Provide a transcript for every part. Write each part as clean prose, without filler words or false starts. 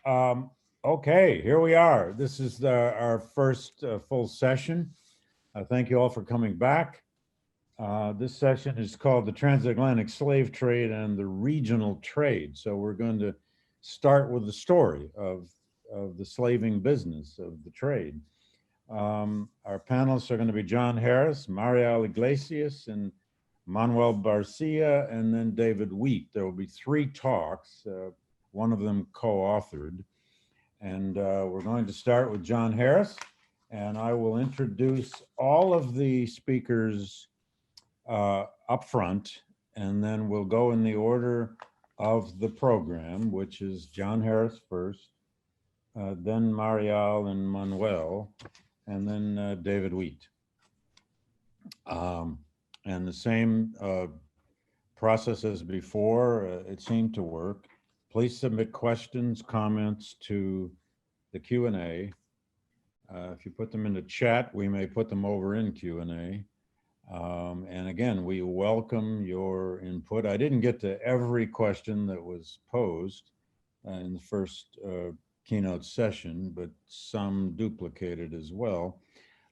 Um, okay, here we are. This is our first full session. Thank you all for coming back. This session is called the Transatlantic Slave Trade and the Regional Trade. So we're going to start with the story of the slaving business, of the trade. Our panelists are going to be John Harris, Marial Iglesias, and Manuel Barcia, and then David Wheat. There will be 3 talks, one of them co-authored. And we're going to start with John Harris, and I will introduce all of the speakers up front, and then we'll go in the order of the program, which is John Harris first, then Marial and Manuel, and then David Wheat. And the same process as before, it seemed to work. Please submit questions, comments to the Q&A. If you put them in the chat, we may put them over in Q&A. And again, we welcome your input. I didn't get to every question that was posed in the first keynote session, but some duplicated as well.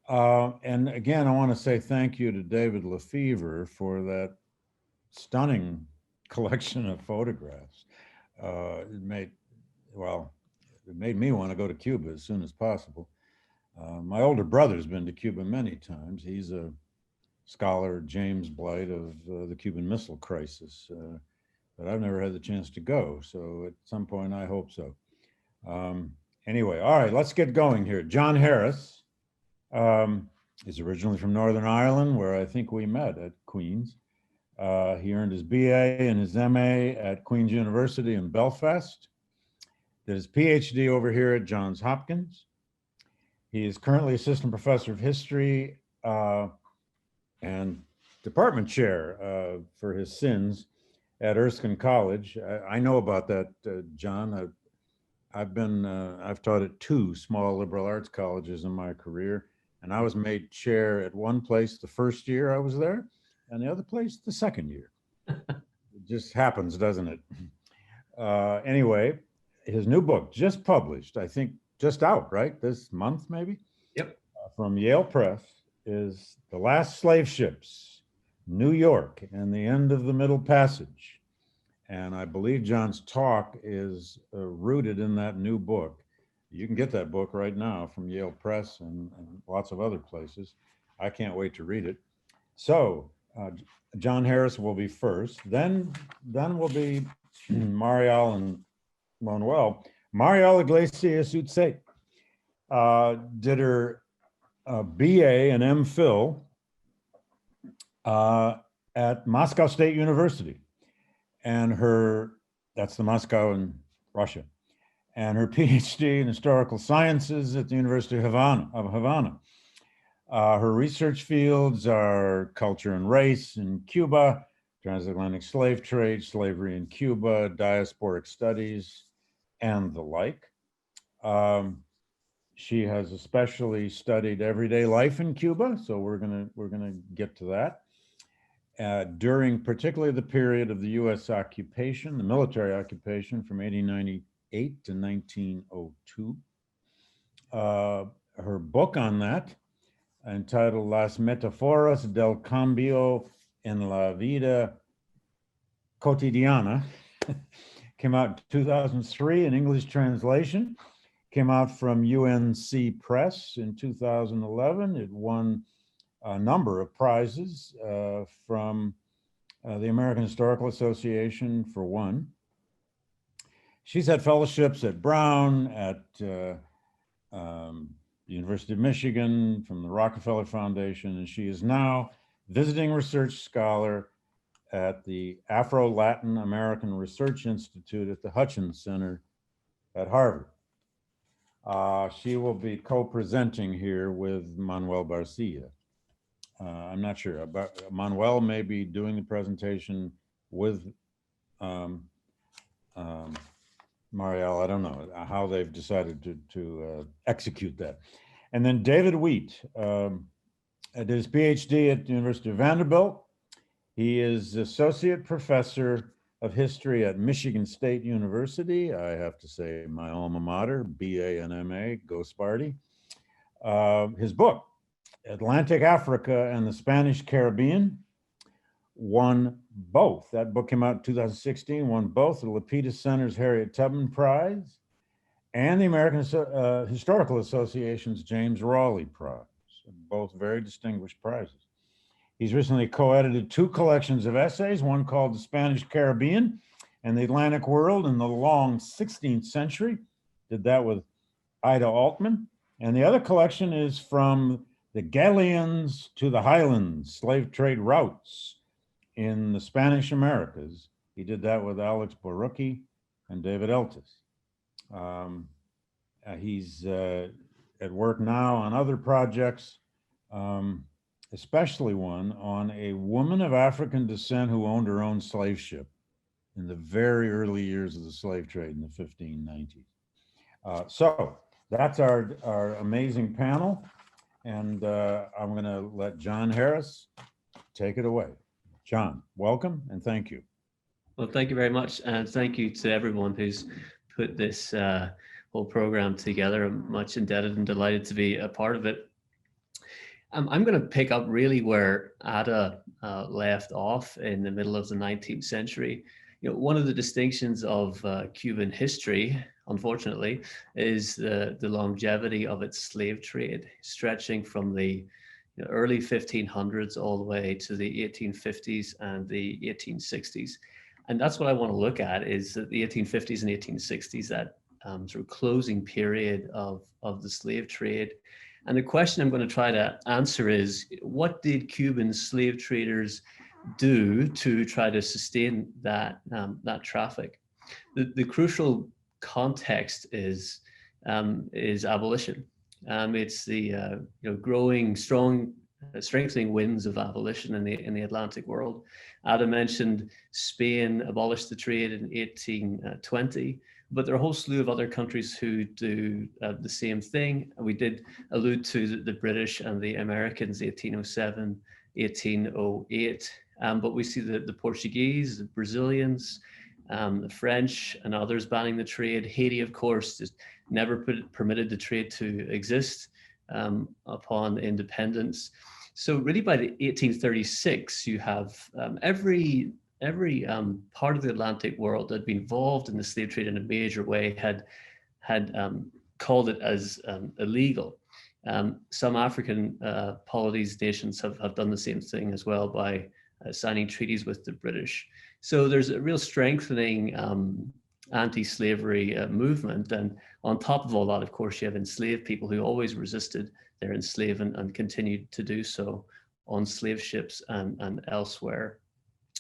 And again, I want to say thank you to David Lefevre for that stunning collection of photographs. It made me want to go to Cuba as soon as possible. My older brother's been to Cuba many times. He's a scholar, James Blight, of the Cuban Missile Crisis, but I've never had the chance to go. So at some point, I hope so. Anyway, all right, let's get going here. John Harris is originally from Northern Ireland, where I think we met at Queen's. He earned his BA and his MA at Queen's University in Belfast. Did his PhD over here at Johns Hopkins. He is currently assistant professor of history and department chair for his sins at Erskine College. I know about that, John. I've taught at 2 small liberal arts colleges in my career, and I was made chair at one place the first year I was there, and the other place the second year. It just happens, doesn't it? Anyway, his new book just published, I think just out, right? This month, maybe? Yep. From Yale Press is The Last Slave Ships, New York and the End of the Middle Passage. And I believe John's talk is rooted in that new book. You can get that book right now from Yale Press and lots of other places. I can't wait to read it. So John Harris will be first, then will be Marial and Manuel. Marial Iglesias Utse did her BA and MPhil at Moscow State University, and that's the Moscow in Russia, and her PhD in historical sciences at the University of Havana. Her research fields are culture and race in Cuba, transatlantic slave trade, slavery in Cuba, diasporic studies, and the like. She has especially studied everyday life in Cuba, so we're gonna get to that. During particularly the period of the U.S. occupation, the military occupation from 1898 to 1902. Her book on that, entitled Las Metáforas del Cambio en la Vida Cotidiana, came out in 2003 in English translation, came out from UNC Press in 2011. It won a number of prizes from the American Historical Association, for one. She's had fellowships at Brown, at University of Michigan, from the Rockefeller Foundation, and she is now visiting research scholar at the Afro-Latin American Research Institute at the Hutchins Center at Harvard. She will be co-presenting here with Manuel Barcia. I'm not sure, but Manuel may be doing the presentation with Marial. I don't know how they've decided to execute that. And then David Wheat did his PhD at the University of Vanderbilt. He is associate professor of History at Michigan State University. I have to say my alma mater, BA and MA, go Sparty. His book, Atlantic Africa and the Spanish Caribbean, won both. That book came out in 2016, won both the Lapidus Center's Harriet Tubman Prize and the American Historical Association's James Raleigh Prize, both very distinguished prizes. He's recently co-edited 2 collections of essays, one called The Spanish Caribbean and the Atlantic World in the Long 16th Century. Did that with Ida Altman. And the other collection is From the Galleons to the Highlands, Slave Trade Routes in the Spanish Americas. He did that with Alex Borucki and David Eltis. He's at work now on other projects, especially one on a woman of African descent who owned her own slave ship in the very early years of the slave trade in the 1590s. So that's our amazing panel. And I'm going to let John Harris take it away. John, welcome and thank you. Well, thank you very much. And thank you to everyone who's put this whole program together. I'm much indebted and delighted to be a part of it. I'm going to pick up really where Ada left off in the middle of the 19th century. You know, one of the distinctions of Cuban history, unfortunately, is the longevity of its slave trade, stretching from the early 1500s all the way to the 1850s and the 1860s. And that's what I want to look at, is the 1850s and 1860s, that sort of closing period of the slave trade. And the question I'm going to try to answer is, what did Cuban slave traders do to try to sustain that traffic? The crucial context is abolition. It's the growing, strong, strengthening winds of abolition in the Atlantic world. Ada mentioned Spain abolished the trade in 1820. But there are a whole slew of other countries who do the same thing. We did allude to the British and the Americans, 1807, 1808. But we see the Portuguese, the Brazilians, the French and others banning the trade. Haiti, of course, just never permitted the trade to exist upon independence. So really by the 1836, you have every part of the Atlantic world that had been involved in the slave trade in a major way had called it as illegal. Some African polities, nations have done the same thing as well by signing treaties with the British. So there's a real strengthening anti-slavery movement. And on top of all that, of course, you have enslaved people who always resisted their enslavement and continued to do so on slave ships and elsewhere.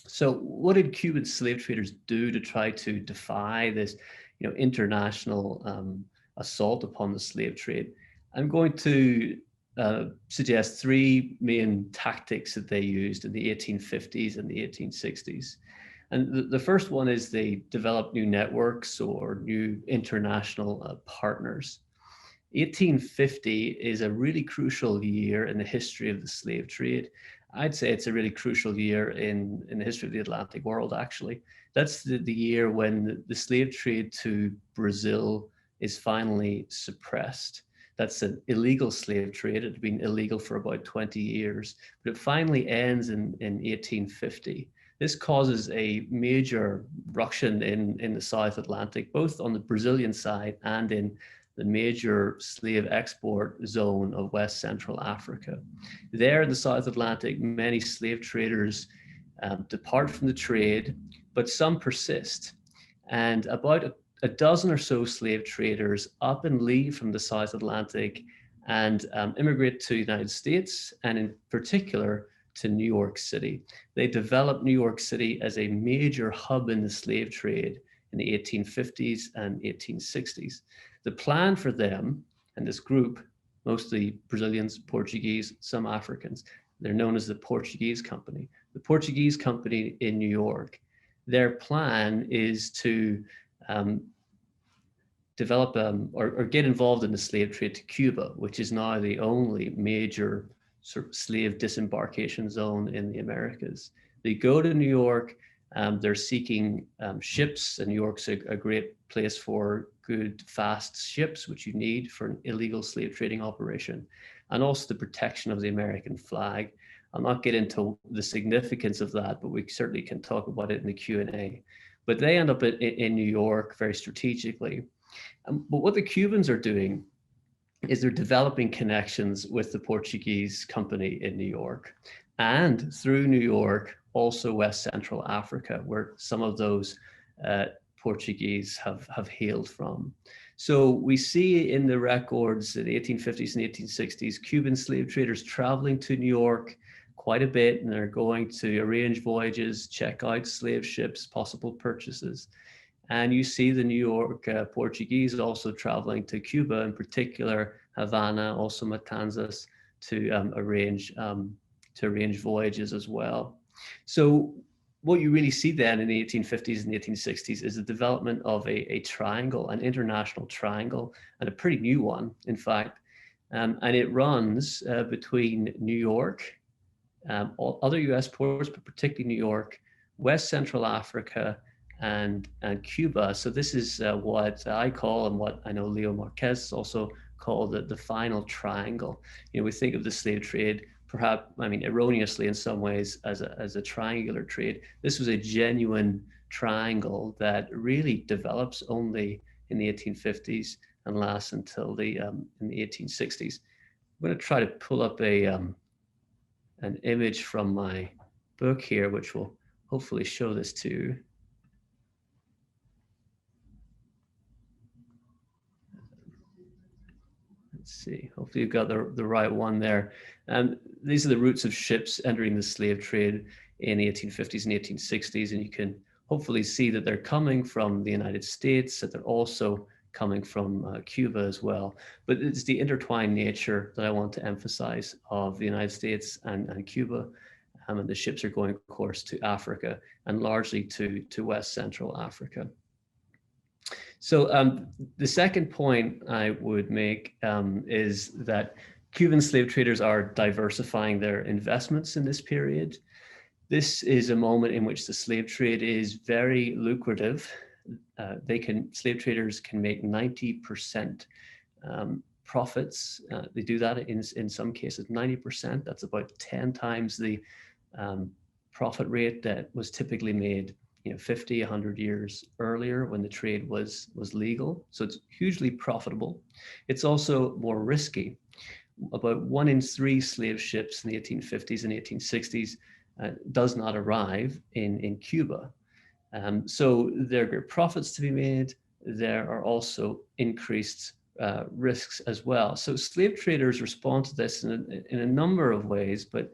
So what did Cuban slave traders do to try to defy this international assault upon the slave trade? I'm going to suggest 3 main tactics that they used in the 1850s and the 1860s. And the first one is they developed new networks or new international partners. 1850 is a really crucial year in the history of the slave trade. I'd say it's a really crucial year in the history of the Atlantic world, actually. That's the year when the slave trade to Brazil is finally suppressed. That's an illegal slave trade. It had been illegal for about 20 years, but it finally ends in 1850. This causes a major ruction in the South Atlantic, both on the Brazilian side and in the major slave export zone of West Central Africa. There in the South Atlantic, many slave traders depart from the trade, but some persist. And about a dozen or so slave traders up and leave from the South Atlantic and immigrate to the United States, and in particular to New York City. They developed New York City as a major hub in the slave trade in the 1850s and 1860s. The plan for them and this group, mostly Brazilians, Portuguese, some Africans, they're known as the Portuguese Company. The Portuguese Company in New York, their plan is to develop or get involved in the slave trade to Cuba, which is now the only major sort of slave disembarkation zone in the Americas. They go to New York They're seeking ships, and New York's a great place for good, fast ships, which you need for an illegal slave trading operation, and also the protection of the American flag. I'll not get into the significance of that, but we certainly can talk about it in the Q&A. But they end up in New York very strategically. But what the Cubans are doing is they're developing connections with the Portuguese company in New York, and through New York, also West Central Africa, where some of those Portuguese have hailed from. So we see in the records in the 1850s and 1860s, Cuban slave traders traveling to New York quite a bit, and they're going to arrange voyages, check out slave ships, possible purchases. And you see the New York Portuguese also traveling to Cuba, in particular Havana, also Matanzas, to arrange voyages as well. So what you really see then in the 1850s and the 1860s is the development of a triangle, an international triangle, and a pretty new one, in fact. And it runs between New York, all other US ports, but particularly New York, West Central Africa, and Cuba. So this is what I call, and what I know Leo Marquez also called, the final triangle. You know, we think of the slave trade, perhaps, I mean, erroneously in some ways, as a triangular trade. This was a genuine triangle that really develops only in the 1850s and lasts until in the 1860s. I'm going to try to pull up an image from my book here, which will hopefully show this to you. Let's see, hopefully you've got the right one there. These are the routes of ships entering the slave trade in the 1850s and 1860s, and you can hopefully see that they're coming from the United States, that they're also coming from Cuba as well. But it's the intertwined nature that I want to emphasize of the United States and Cuba, and the ships are going, of course, to Africa, and largely to West Central Africa. So the second point I would make is that Cuban slave traders are diversifying their investments in this period. This is a moment in which the slave trade is very lucrative. Slave traders can make 90% profits. They do that in some cases 90%. That's about 10 times the profit rate that was typically made 50, 100 years earlier when the trade was legal. So it's hugely profitable. It's also more risky. About 1 in 3 slave ships in the 1850s and 1860s does not arrive in Cuba. So there are profits to be made. There are also increased risks as well. So slave traders respond to this in a number of ways, but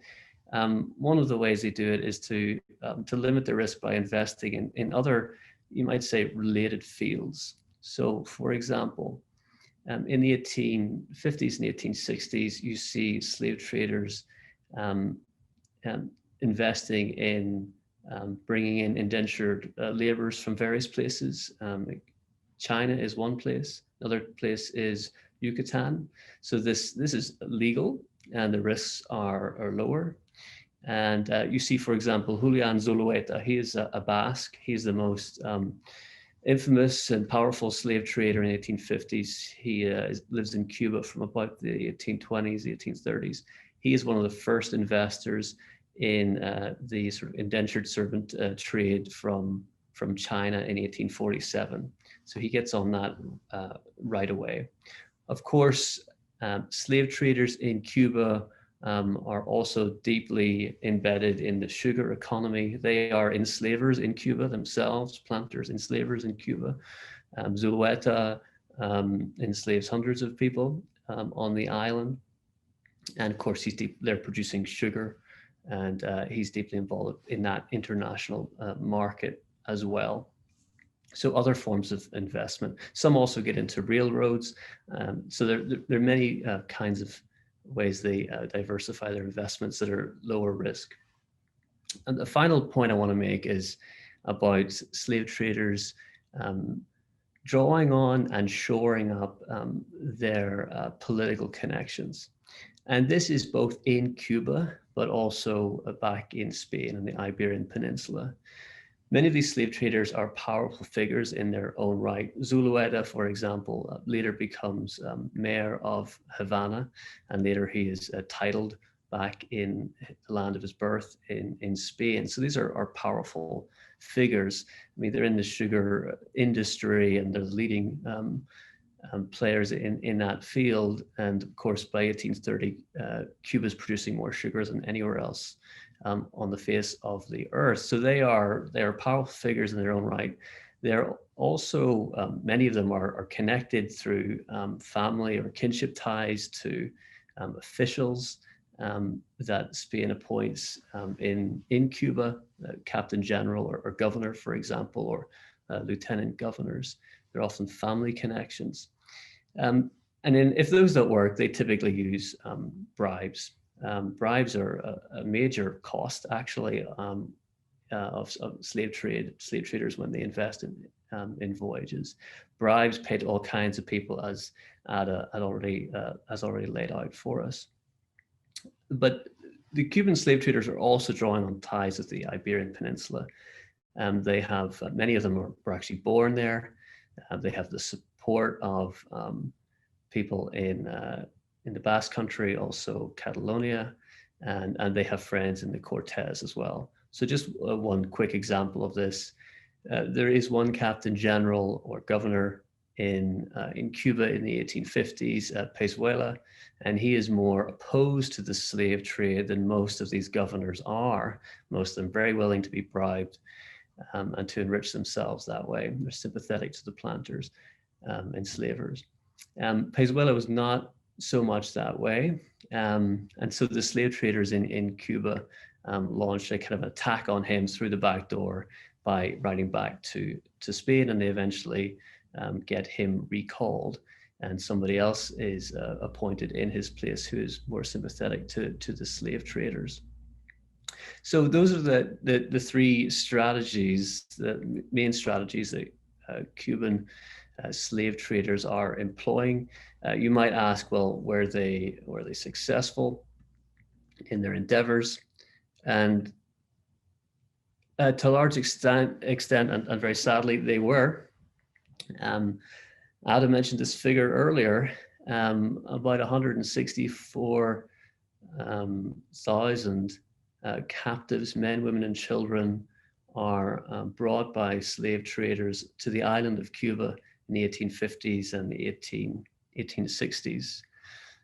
one of the ways they do it is to limit the risk by investing in other, you might say, related fields. So, for example, in the 1850s and 1860s, you see slave traders investing in bringing in indentured laborers from various places. China is one place. Another place is Yucatan. So this is legal, and the risks are lower. And you see, for example, Julian Zulueta. He is a Basque. He's the most infamous and powerful slave trader in the 1850s. He lives in Cuba from about the 1820s, the 1830s. He is one of the first investors in the sort of indentured servant trade from China in 1847. So he gets on that right away. Of course, slave traders in Cuba are also deeply embedded in the sugar economy. They are enslavers in Cuba themselves, planters, enslavers in Cuba. Zulueta enslaves hundreds of people on the island. And of course, they're producing sugar, and he's deeply involved in that international market as well. So other forms of investment. Some also get into railroads. So there are many kinds of ways they diversify their investments that are lower risk. And the final point I want to make is about slave traders drawing on and shoring up their political connections. And this is both in Cuba, but also back in Spain and the Iberian Peninsula. Many of these slave traders are powerful figures in their own right. Zulueta, for example, later becomes mayor of Havana, and later he is titled back in the land of his birth in Spain. So these are powerful figures. I mean, they're in the sugar industry and they're leading players in that field. And of course, by 1830, Cuba is producing more sugar than anywhere else on the face of the earth. So they are powerful figures in their own right. They're also, many of them are connected through family or kinship ties to officials that Spain appoints in Cuba, captain general or governor, for example, or lieutenant governors. They're often family connections. And then if those don't work, they typically use bribes. Bribes are a major cost, actually, of slave traders when they invest in voyages. Bribes paid to all kinds of people, as Ada had already laid out for us. But the Cuban slave traders are also drawing on ties with the Iberian Peninsula. They have, many of them were actually born there. They have the support of people in the Basque Country, also Catalonia, and they have friends in the Cortes as well. So just one quick example of this. There is one captain general or governor in Cuba in the 1850s, Pezuela, and he is more opposed to the slave trade than most of these governors are. Most of them very willing to be bribed and to enrich themselves that way. They're sympathetic to the planters, enslavers. Pezuela was not so much that way. And so the slave traders in Cuba launched a kind of attack on him through the back door by writing back to Spain, and they eventually get him recalled, and somebody else is appointed in his place who is more sympathetic to the slave traders. So those are the three strategies, the main strategies that Cuban slave traders are employing. You might ask, well, were they successful in their endeavors? And to a large extent and very sadly, they were. Ada mentioned this figure earlier. About 164,000 captives, men, women, and children, are brought by slave traders to the island of Cuba in the 1850s and the 1860s.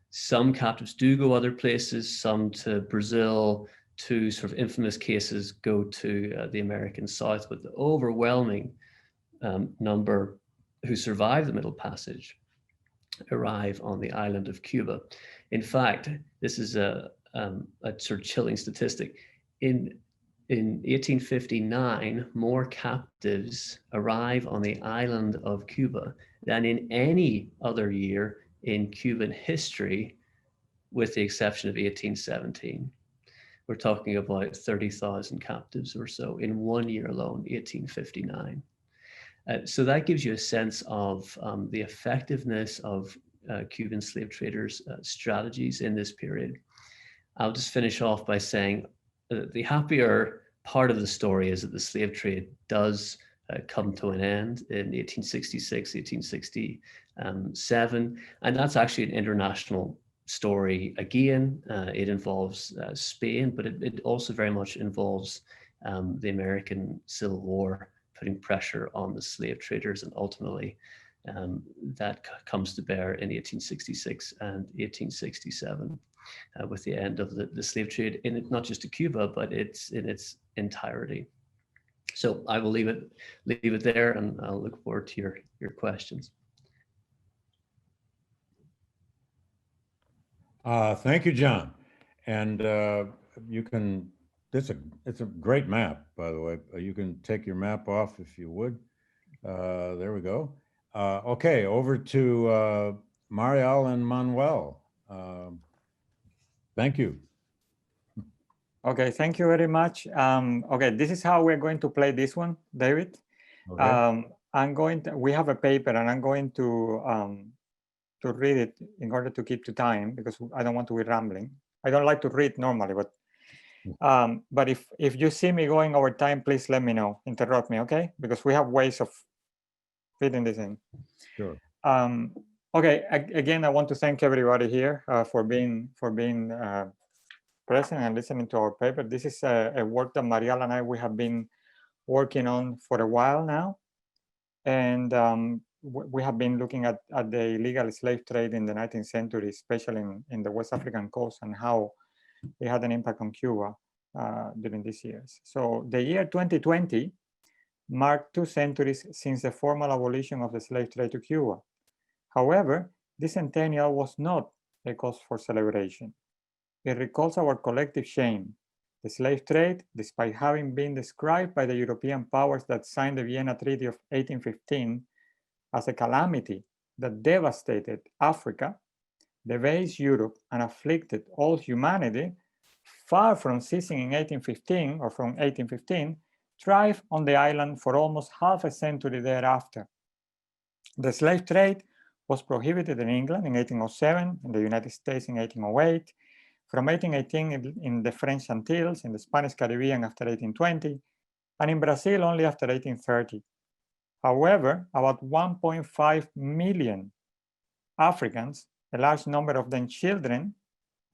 Some captives do go other places, some to Brazil. Two sort of infamous cases go to the American South, but the overwhelming number who survive the Middle Passage arrive on the island of Cuba. In fact, this is a sort of chilling statistic. In 1859, more captives arrive on the island of Cuba than in any other year in Cuban history, with the exception of 1817. We're talking about 30,000 captives or so in 1 year alone, 1859. So that gives you a sense of the effectiveness of Cuban slave traders' strategies in this period. I'll just finish off by saying the happier part of the story is that the slave trade does come to an end in 1866, 1867, and that's actually an international story again. It involves Spain, but it also very much involves the American Civil War, putting pressure on the slave traders, and ultimately that comes to bear in 1866 and 1867 with the end of the slave trade, in it, not just to Cuba, but it's in its entirety. So I will leave it there, and I'll look forward to your questions. Thank you, John. And you can, it's a great map, by the way. You can take your map off if you would. There we go. Okay, over to Marial and Manuel. Thank you. Okay, thank you very much. Okay, this is how we're going to play this one, David. Okay. We have a paper, and I'm going to read it in order to keep to time, because I don't want to be rambling. I don't like to read normally, but But if you see me going over time, please let me know, interrupt me, okay? Because we have ways of fitting this in. Sure. Okay, again, I want to thank everybody here for being present and listening to our paper. This is a work that Marial and we have been working on for a while now. And we have been looking at the illegal slave trade in the 19th century, especially in the West African coast, and how it had an impact on Cuba during these years. So the year 2020 marked 2 centuries since the formal abolition of the slave trade to Cuba. However, this centennial was not a cause for celebration. It recalls our collective shame. The slave trade, despite having been described by the European powers that signed the Vienna Treaty of 1815 as a calamity that devastated Africa, debased Europe, and afflicted all humanity, far from ceasing in 1815 or from 1815, thrived on the island for almost half a century thereafter. The slave trade was prohibited in England in 1807, in the United States in 1808, from 1818 in the French Antilles, in the Spanish Caribbean after 1820, and in Brazil only after 1830. However, about 1.5 million Africans, a large number of them children,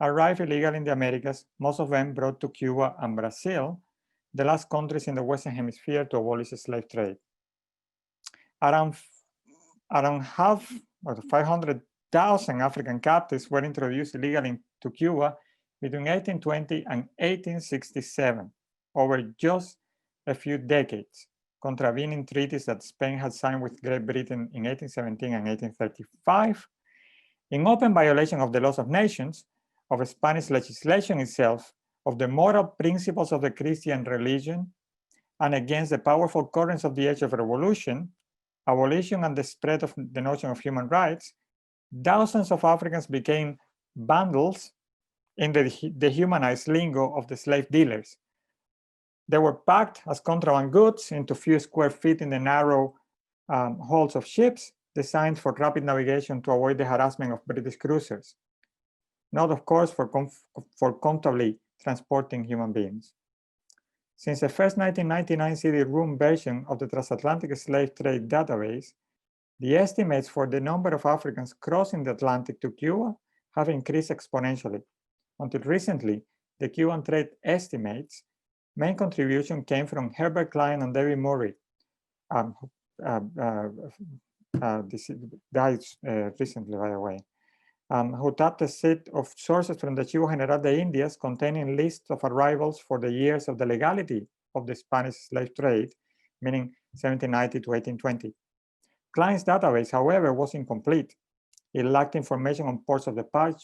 arrived illegally in the Americas, most of them brought to Cuba and Brazil, the last countries in the Western Hemisphere to abolish the slave trade. Around half, or 500,000 African captives were introduced illegally to Cuba between 1820 and 1867, over just a few decades, contravening treaties that Spain had signed with Great Britain in 1817 and 1835, in open violation of the laws of nations, of Spanish legislation itself, of the moral principles of the Christian religion, and against the powerful currents of the age of revolution, abolition, and the spread of the notion of human rights, thousands of Africans became bundles in the dehumanized lingo of the slave dealers. They were packed as contraband goods into few square feet in the narrow holds of ships designed for rapid navigation to avoid the harassment of British cruisers. Not, of course, for comfortably transporting human beings. Since the first 1999 CD-ROOM version of the Transatlantic Slave Trade Database, the estimates for the number of Africans crossing the Atlantic to Cuba have increased exponentially. Until recently, the Cuban trade estimates main contribution came from Herbert Klein and David Murray, died recently, by the way, who tapped a set of sources from the Archivo General de Indias containing lists of arrivals for the years of the legality of the Spanish slave trade, meaning 1790 to 1820. Klein's database, however, was incomplete. It lacked information on ports of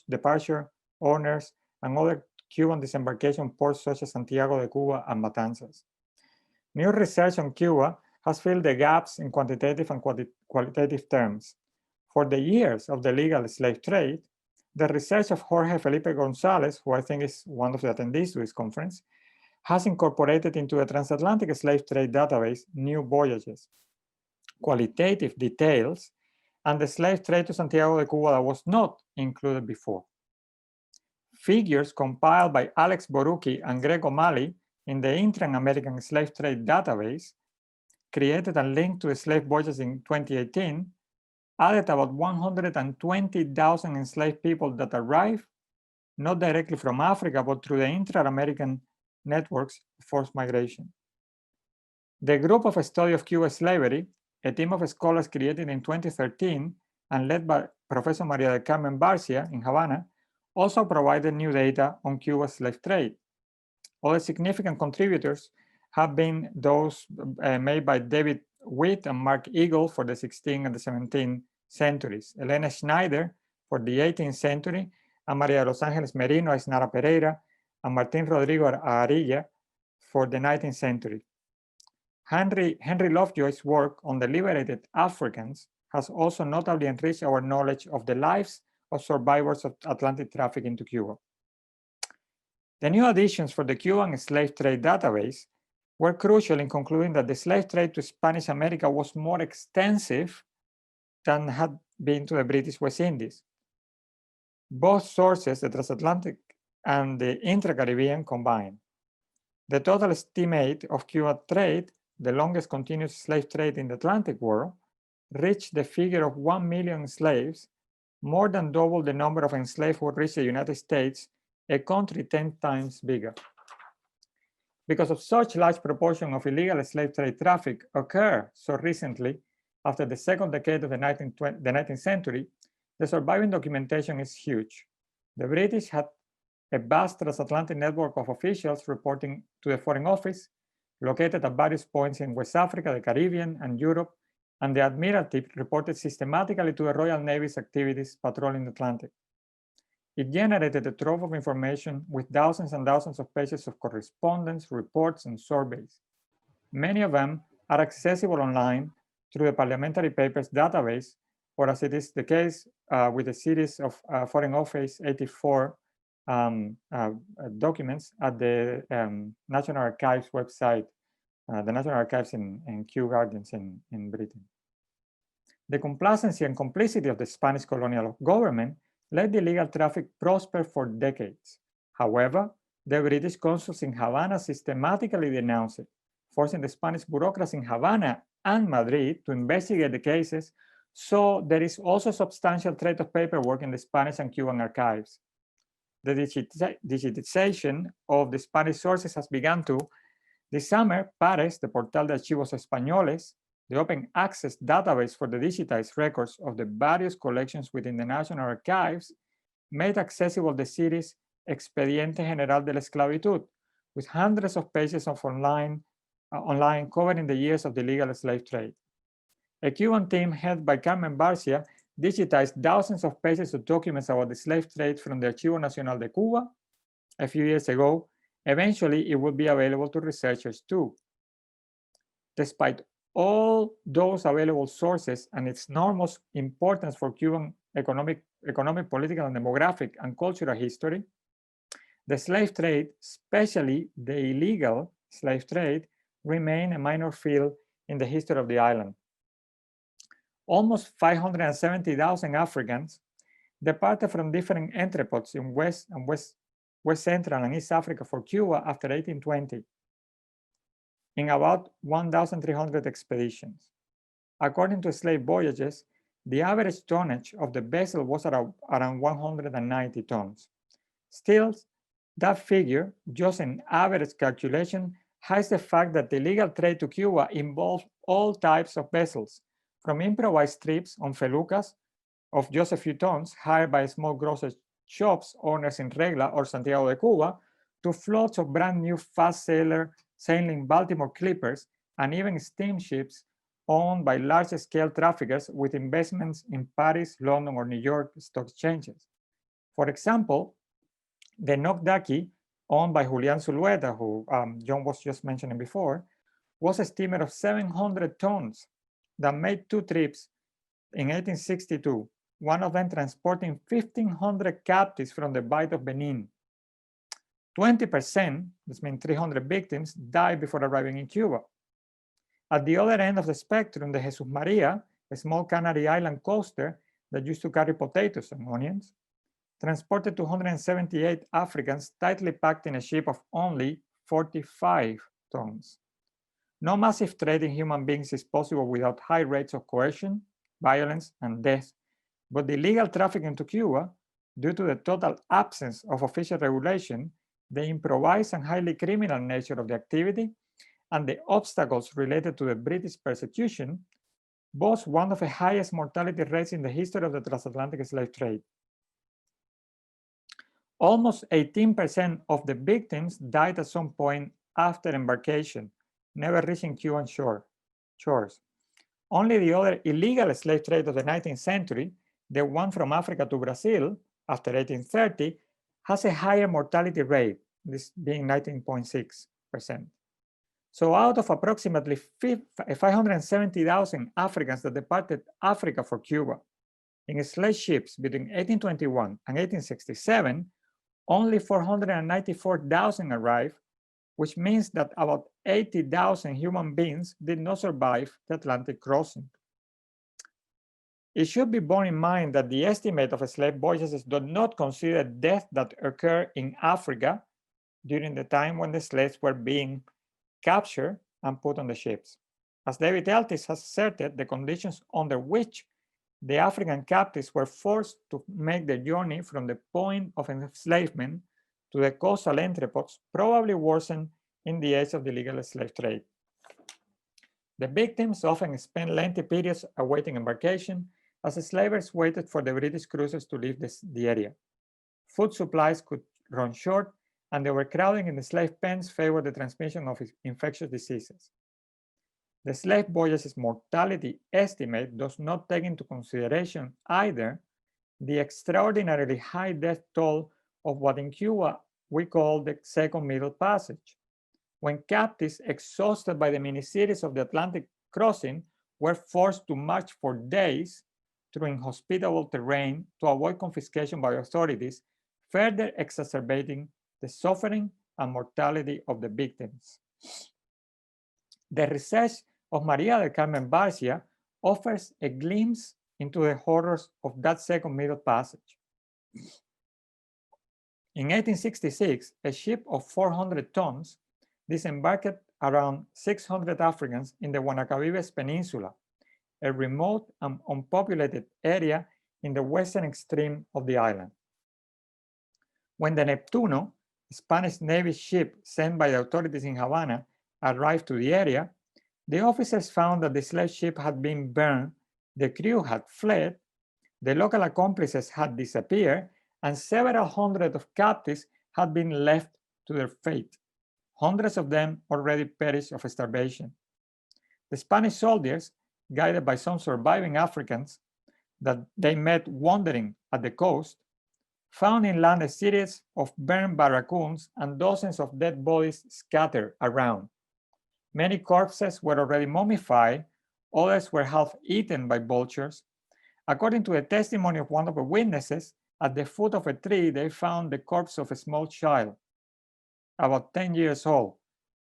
departure, owners, and other Cuban disembarkation ports such as Santiago de Cuba and Matanzas. New research on Cuba has filled the gaps in quantitative and qualitative terms. For the years of the legal slave trade, the research of Jorge Felipe Gonzalez, who I think is one of the attendees to this conference, has incorporated into the Transatlantic Slave Trade Database new voyages, qualitative details, and the slave trade to Santiago de Cuba that was not included before. Figures compiled by Alex Borucki and Greg O'Malley in the Intra-American Slave Trade Database, created and linked to the slave voyages in 2018, added about 120,000 enslaved people that arrived, not directly from Africa, but through the intra-American networks of forced migration. The Group of Study of Cuba Slavery, a team of scholars created in 2013 and led by Professor Maria del Carmen Barcia in Havana, also provided new data on Cuba's slave trade. Other significant contributors have been those made by David Witt and Mark Eagle for the 16th and the 17th centuries, Elena Schneider for the 18th century, and Maria de los Angeles Merino, Isnara Pereira, and Martin Rodrigo Arilla for the 19th century. Henry Lovejoy's work on the liberated Africans has also notably enriched our knowledge of the lives of survivors of Atlantic traffic into Cuba. The new additions for the Cuban slave trade database were crucial in concluding that the slave trade to Spanish America was more extensive than had been to the British West Indies. Both sources, the Transatlantic and the intra-Caribbean, combined. The total estimate of Cuban trade, the longest continuous slave trade in the Atlantic world, reached the figure of 1 million slaves, more than double the number of enslaved who reached the United States, a country 10 times bigger. Because of such large proportion of illegal slave trade traffic occurred so recently, after the second decade of the 19th century, the surviving documentation is huge. The British had a vast transatlantic network of officials reporting to the Foreign Office, located at various points in West Africa, the Caribbean, and Europe, and the Admiralty reported systematically to the Royal Navy's activities patrolling the Atlantic. It generated a trove of information with thousands and thousands of pages of correspondence, reports, and surveys. Many of them are accessible online through the Parliamentary Papers database, or as it is the case with a series of Foreign Office 84 documents at the National Archives website, the National Archives in Kew Gardens in Britain. The complacency and complicity of the Spanish colonial government let the illegal traffic prosper for decades. However, the British consuls in Havana systematically denounced it, forcing the Spanish bureaucracy in Havana and Madrid to investigate the cases, so there is also substantial thread of paperwork in the Spanish and Cuban archives. The digitization of the Spanish sources has begun to. This summer, PARES, the Portal de Archivos Españoles, the open access database for the digitized records of the various collections within the National Archives, made accessible the series Expediente General de la Esclavitud, with hundreds of pages of online covering the years of the illegal slave trade. A Cuban team headed by Carmen Barcia digitized thousands of pages of documents about the slave trade from the Archivo Nacional de Cuba a few years ago. Eventually, it will be available to researchers too. Despite all those available sources and its enormous importance for Cuban economic, political, and demographic and cultural history, the slave trade, especially the illegal slave trade, remained a minor field in the history of the island. Almost 570,000 Africans departed from different entrepots in West Central and East Africa for Cuba after 1820. In about 1,300 expeditions. According to slave voyages, the average tonnage of the vessel was around 190 tons. Still, that figure, just an average calculation, hides the fact that the illegal trade to Cuba involved all types of vessels, from improvised trips on felucas of just a few tons hired by small grocery shops owners in Regla or Santiago de Cuba, to floats of brand new fast sailing Baltimore clippers, and even steamships owned by large-scale traffickers with investments in Paris, London, or New York stock exchanges. For example, the Nokdaki, owned by Julian Zulueta, who John was just mentioning before, was a steamer of 700 tons that made 2 trips in 1862, one of them transporting 1,500 captives from the Bight of Benin. 20%, this means 300 victims, died before arriving in Cuba. At the other end of the spectrum, the Jesus Maria, a small Canary Island coaster that used to carry potatoes and onions, transported 278 Africans tightly packed in a ship of only 45 tons. No massive trade in human beings is possible without high rates of coercion, violence, and death, but the illegal trafficking to Cuba, due to the total absence of official regulation, the improvised and highly criminal nature of the activity, and the obstacles related to the British persecution, boasts one of the highest mortality rates in the history of the transatlantic slave trade. Almost 18% of the victims died at some point after embarkation, never reaching Cuban shores. Only the other illegal slave trade of the 19th century, the one from Africa to Brazil after 1830, has a higher mortality rate, this being 19.6%. So out of approximately 570,000 Africans that departed Africa for Cuba in slave ships between 1821 and 1867, only 494,000 arrived, which means that about 80,000 human beings did not survive the Atlantic crossing. It should be borne in mind that the estimate of slave voyages does not consider deaths that occur in Africa during the time when the slaves were being captured and put on the ships. As David Eltis has asserted, the conditions under which the African captives were forced to make the journey from the point of enslavement to the coastal entrepots probably worsened in the age of the illegal slave trade. The victims often spent lengthy periods awaiting embarkation as the slavers waited for the British cruisers to leave the area. Food supplies could run short, and the overcrowding in the slave pens favored the transmission of infectious diseases. The slave voyage's mortality estimate does not take into consideration either the extraordinarily high death toll of what in Cuba we call the second Middle Passage, when captives exhausted by the many cities of the Atlantic crossing were forced to march for days through inhospitable terrain to avoid confiscation by authorities, further exacerbating the suffering and mortality of the victims. The research of Marial del Carmen Barcia offers a glimpse into the horrors of that second Middle Passage. In 1866, a ship of 400 tons disembarked around 600 Africans in the Guanacabibes Peninsula, a remote and unpopulated area in the western extreme of the island. When the Neptuno, a Spanish Navy ship sent by the authorities in Havana, arrived to the area, the officers found that the slave ship had been burned, the crew had fled, the local accomplices had disappeared, and several hundred of captives had been left to their fate. Hundreds of them already perished of starvation. The Spanish soldiers, guided by some surviving Africans that they met wandering at the coast, found inland a series of burned barracoons and dozens of dead bodies scattered around. Many corpses were already mummified, others were half eaten by vultures. According to the testimony of one of the witnesses, at the foot of a tree they found the corpse of a small child, about 10 years old,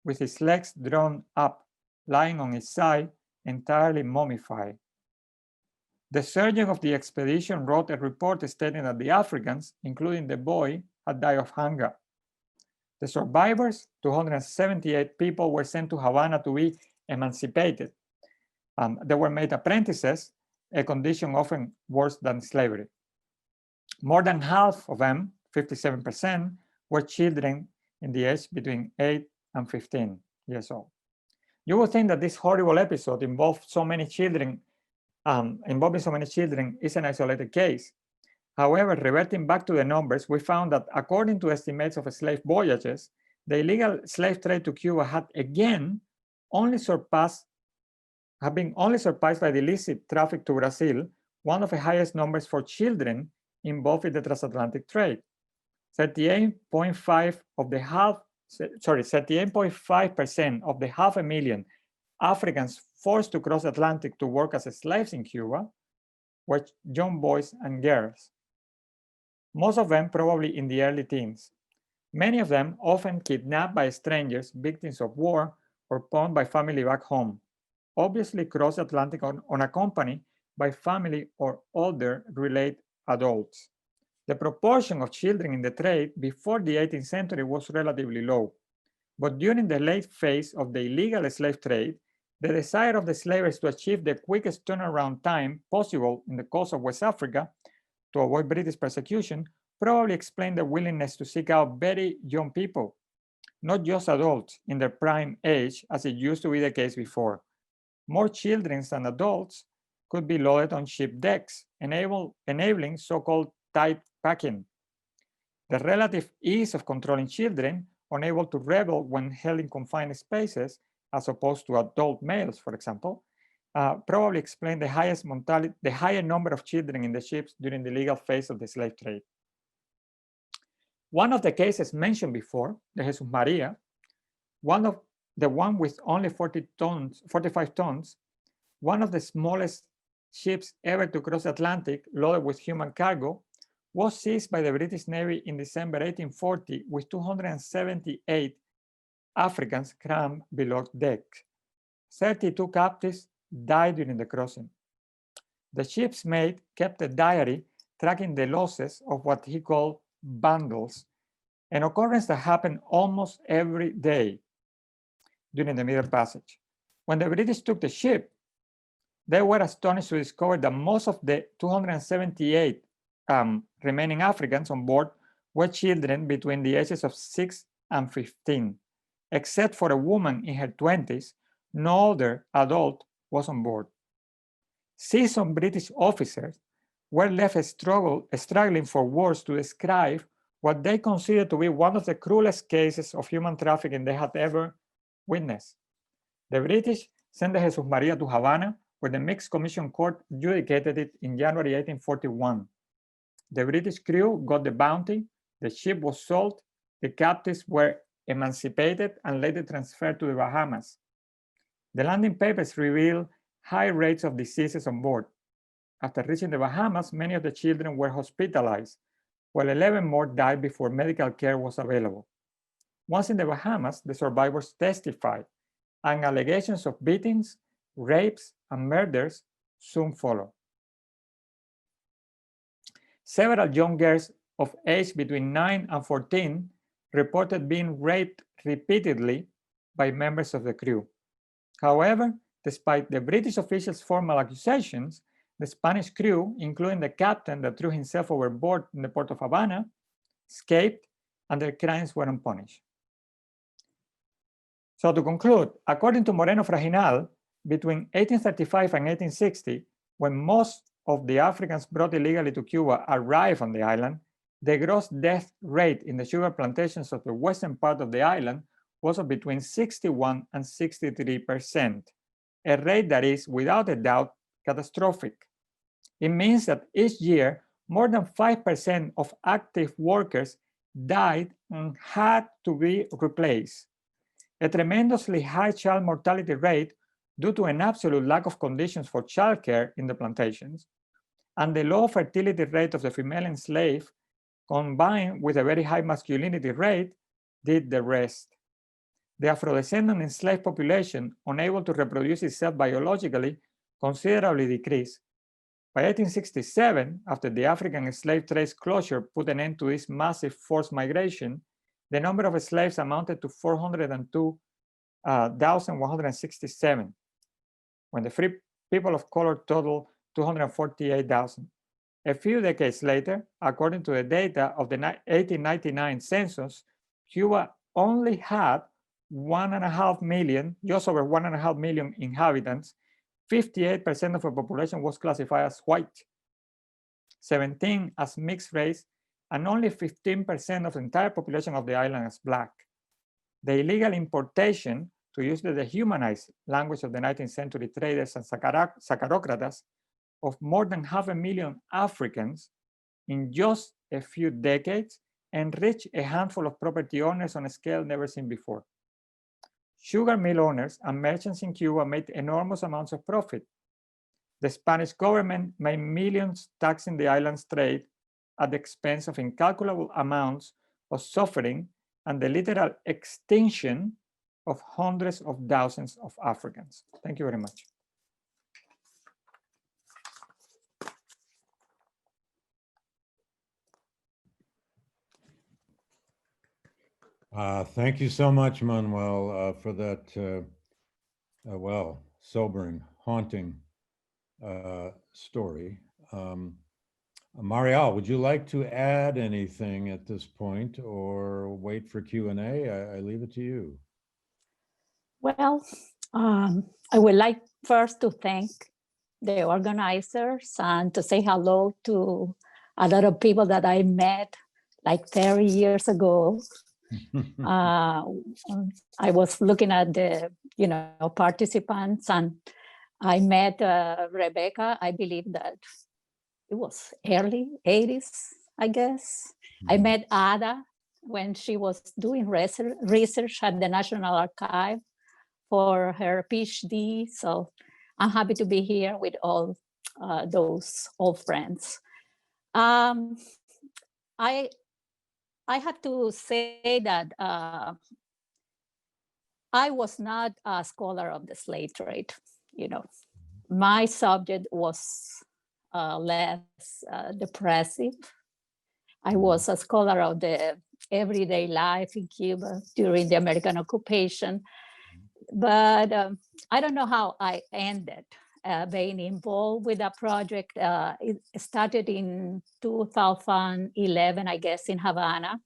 with his legs drawn up, lying on his side, entirely mummified. The surgeon of the expedition wrote a report stating that the Africans, including the boy, had died of hunger. The survivors, 278 people, were sent to Havana to be emancipated. They were made apprentices, a condition often worse than slavery. More than half of them, 57%, were children in the age between 8 and 15 years old. You would think that this horrible episode involving so many children is an isolated case. However, reverting back to the numbers, we found that according to estimates of slave voyages, the illegal slave trade to Cuba had again been only surpassed by the illicit traffic to Brazil, one of the highest numbers for children involved in the transatlantic trade. 38.5% of the 500,000 Africans forced to cross Atlantic to work as slaves in Cuba were young boys and girls, most of them probably in the early teens. Many of them often kidnapped by strangers, victims of war, or pawned by family back home, obviously cross Atlantic unaccompanied by family or older related adults. The proportion of children in the trade before the 18th century was relatively low, but during the late phase of the illegal slave trade, the desire of the slavers to achieve the quickest turnaround time possible in the coast of West Africa to avoid British persecution probably explained the willingness to seek out very young people, not just adults in their prime age as it used to be the case before. More children than adults could be loaded on ship decks, enabling so-called tight packing. The relative ease of controlling children, unable to rebel when held in confined spaces, as opposed to adult males, for example, probably explain the higher number of children in the ships during the legal phase of the slave trade. One of the cases mentioned before, the Jesus Maria, the one with only 45 tons, one of the smallest ships ever to cross Atlantic loaded with human cargo, was seized by the British Navy in December 1840 with 278 Africans crammed below deck. 32 captives died during the crossing. The ship's mate kept a diary tracking the losses of what he called bundles, an occurrence that happened almost every day during the Middle Passage. When the British took the ship, they were astonished to discover that most of the 278 remaining Africans on board were children between the ages of 6 and 15. Except for a woman in her 20s, no other adult was on board. Seasoned British officers were left struggling for words to describe what they considered to be one of the cruelest cases of human trafficking they had ever witnessed. The British sent the Jesus Maria to Havana, where the Mixed Commission Court adjudicated it in January 1841. The British crew got the bounty, the ship was sold, the captives were emancipated and later transferred to the Bahamas. The landing papers reveal high rates of diseases on board. After reaching the Bahamas, many of the children were hospitalized, while 11 more died before medical care was available. Once in the Bahamas, the survivors testified, and allegations of beatings, rapes, and murders soon followed. Several young girls of age between 9 and 14 reported being raped repeatedly by members of the crew. However, despite the British officials' formal accusations, the Spanish crew, including the captain that threw himself overboard in the port of Havana, escaped and their crimes were unpunished. So to conclude, according to Moreno Fraginal, between 1835 and 1860, when most of the Africans brought illegally to Cuba arrived on the island, the gross death rate in the sugar plantations of the western part of the island was of between 61 and 63%, a rate that is, without a doubt, catastrophic. It means that each year, more than 5% of active workers died and had to be replaced. A tremendously high child mortality rate due to an absolute lack of conditions for childcare in the plantations, and the low fertility rate of the female enslaved, combined with a very high masculinity rate, did the rest. The Afro-descendant enslaved population, unable to reproduce itself biologically, considerably decreased. By 1867, after the African slave trade's closure put an end to this massive forced migration, the number of slaves amounted to 402,167, when the free people of color totaled 248,000. A few decades later, according to the data of the 1899 census, Cuba only had 1.5 million, just over 1.5 million inhabitants. 58% of the population was classified as white, 17% as mixed race, and only 15% of the entire population of the island as Black. The illegal importation, to use the dehumanized language of the 19th century traders and Saccharocratas, of more than 500,000 Africans in just a few decades enriched a handful of property owners on a scale never seen before. Sugar mill owners and merchants in Cuba made enormous amounts of profit. The Spanish government made millions taxing the island's trade at the expense of incalculable amounts of suffering and the literal extinction of hundreds of thousands of Africans. Thank you very much. Thank you so much, Manuel, for that, well, sobering, haunting story. Marial, would you like to add anything at this point or wait for Q&A? I leave it to you. Well, I would like first to thank the organizers and to say hello to a lot of people that I met like 30 years ago. I was looking at the, participants, and I met Rebecca. I believe that it was early 80s, I guess. I met Ada when she was doing research at the National Archive for her PhD. So I'm happy to be here with all those old friends. I have to say that I was not a scholar of the slave trade. My subject was less depressive. I was a scholar of the everyday life in Cuba during the American occupation. But I don't know how I ended being involved with that project. It started in 2011, I guess, in Havana.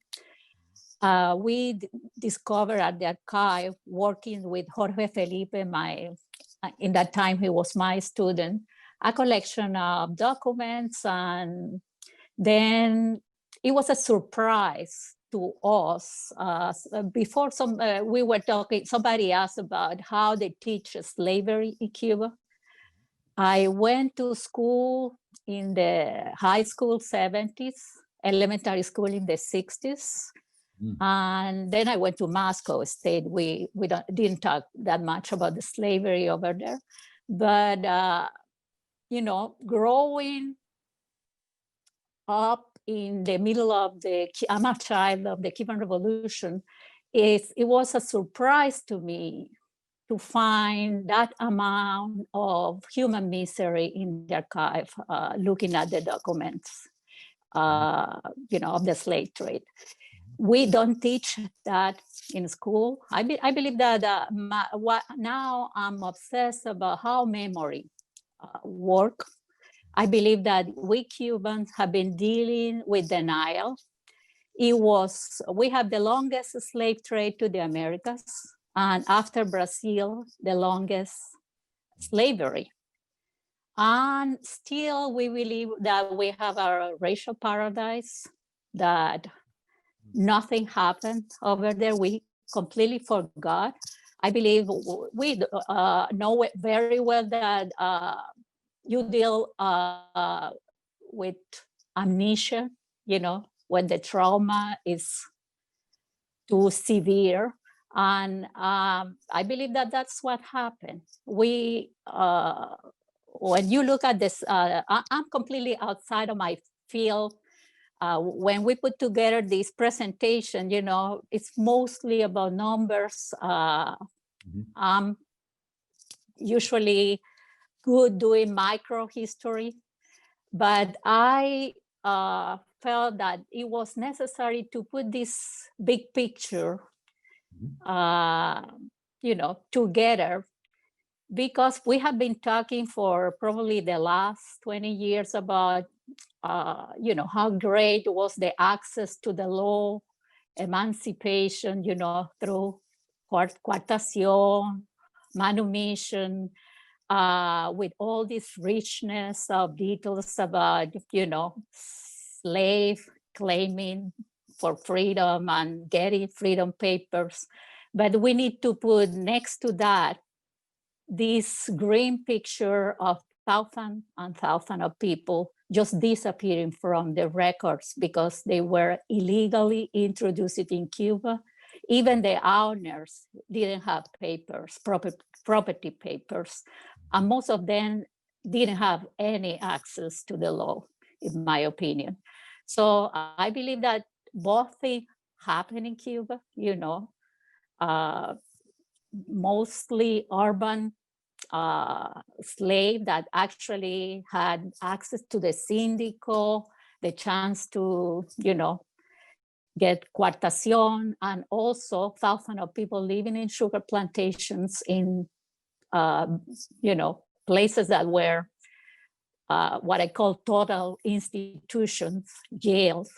We discovered at the archive, working with Jorge Felipe, in that time he was my student, a collection of documents. And then it was a surprise to us. Before we were talking, somebody asked about how they teach slavery in Cuba. I went to school in the high school 70s, elementary school in the 60s. And then I went to Moscow State. We didn't talk that much about the slavery over there. But, you know, growing up in the middle of I'm a child of the Cuban Revolution, it was a surprise to me to find that amount of human misery in the archive, looking at the documents, you know, of the slave trade. We don't teach that in school. I believe that now I'm obsessed about how memory work. I believe that we Cubans have been dealing with denial. We have the longest slave trade to the Americas, and after Brazil, the longest slavery. And still we believe that we have a racial paradise, that nothing happened over there. We completely forgot. I believe we know very well that you deal with amnesia, you know, when the trauma is too severe. And I believe that that's what happened. When you look at this, I'm completely outside of my field. When we put together this presentation, you know, it's mostly about numbers. I'm usually good doing micro history, but I felt that it was necessary to put this big picture, you know, together, because we have been talking for probably the last 20 years about you know, how great was the access to the law, emancipation, you know, through coartación, manumission, with all this richness of details about, you know, slave claiming for freedom and getting freedom papers. But we need to put next to that this grim picture of thousands and thousands of people just disappearing from the records because they were illegally introduced in Cuba. Even the owners didn't have papers, property papers, and most of them didn't have any access to the law, in my opinion. So I believe that both things happen in Cuba, you know, mostly urban slave that actually had access to the syndico, the chance to, you know, get coartación, and also thousands of people living in sugar plantations in, you know, places that were what I call total institutions, jails.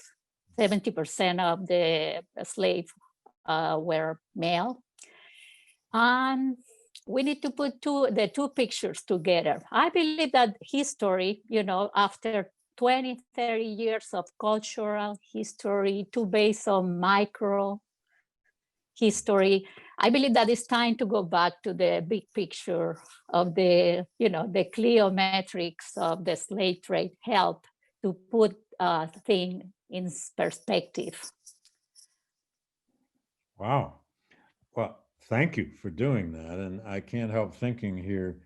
70% of the slaves were male. And we need to put the two pictures together. I believe that history, you know, after 20, 30 years of cultural history to base on micro history, I believe that it's time to go back to the big picture of the, you know, the cliometrics of the slave trade help to put things in perspective. Wow. Well, thank you for doing that. And I can't help thinking here,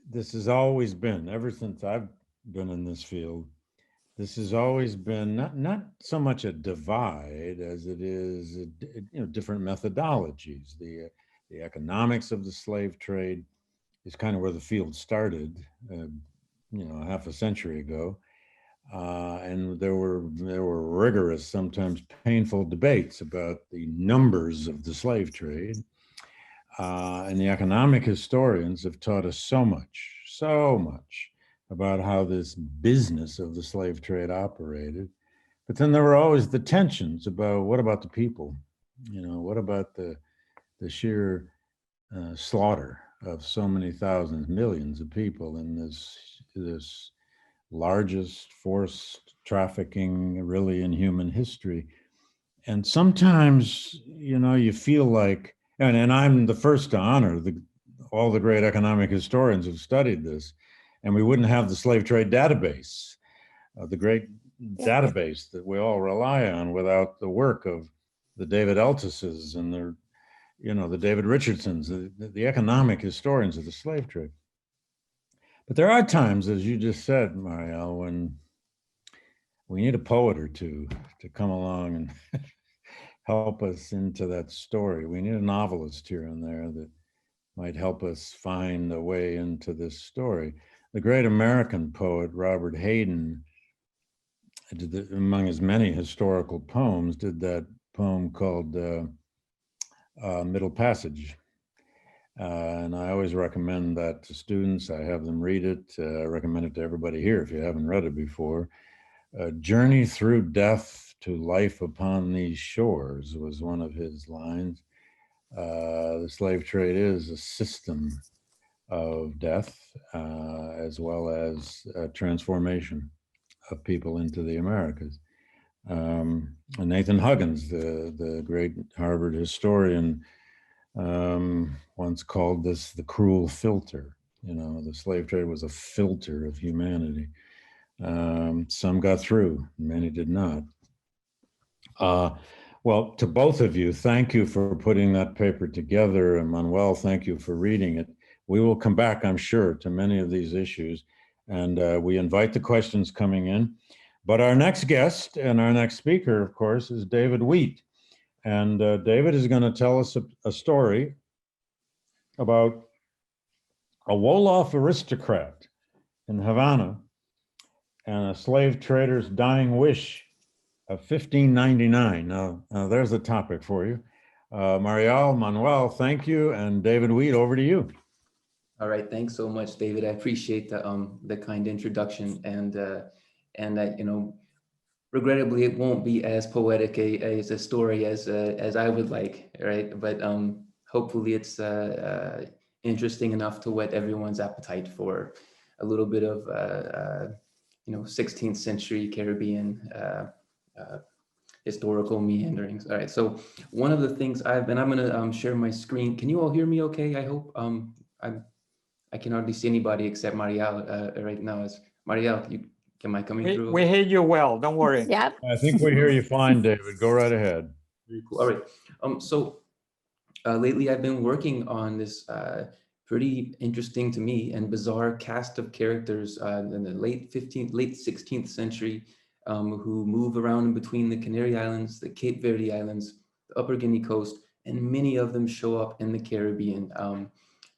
this has always been, ever since I've been in this field, this has always been not so much a divide as it is, you know, different methodologies. The economics of the slave trade is kind of where the field started, you know, half a century ago. And there were rigorous, sometimes painful debates about the numbers of the slave trade. And the economic historians have taught us so much about how this business of the slave trade operated. But then there were always the tensions about what about the people? You know, what about the sheer slaughter of so many thousands, millions of people in this largest forced trafficking really in human history. And sometimes, you know, you feel like, and I'm the first to honor all the great economic historians who've studied this, and we wouldn't have the slave trade database, the great database that we all rely on without the work of the David Eltises and the David Richardsons, the economic historians of the slave trade. But there are times, as you just said, Marial, when we need a poet or two to come along and help us into that story. We need a novelist here and there that might help us find a way into this story. The great American poet, Robert Hayden, among his many historical poems, did that poem called Middle Passage. And I always recommend that to students. I have them read it. I recommend it to everybody here if you haven't read it before. Journey through death to life upon these shores was one of his lines. The slave trade is a system of death as well as transformation of people into the Americas. And Nathan Huggins, the great Harvard historian, once called this the cruel filter. You know, the slave trade was a filter of humanity. Some got through, many did not. Well, to both of you, thank you for putting that paper together. And Manuel, thank you for reading it. We will come back, I'm sure, to many of these issues. And we invite the questions coming in. But our next guest and our next speaker, of course, is David Wheat. And David is going to tell us a story about a Wolof aristocrat in Havana and a slave trader's dying wish of 1599. Now there's a topic for you. Marial, Manuel, thank you. And David Wheat, over to you. All right, thanks so much, David. I appreciate the kind introduction, and you know, regrettably, it won't be as poetic a story as I would like, right? But hopefully, it's interesting enough to whet everyone's appetite for a little bit of you know, 16th century Caribbean historical meanderings. All right, so one of the things I'm going to share my screen. Can you all hear me okay? I hope. I can hardly see anybody except Marial right now. Marial, am I coming through? We hear you well, don't worry. Yeah. I think we hear you fine, David. Go right ahead. Very cool. All right. So lately I've been working on this pretty interesting to me and bizarre cast of characters in the late 16th century who move around in between the Canary Islands, the Cape Verde Islands, the Upper Guinea coast, and many of them show up in the Caribbean,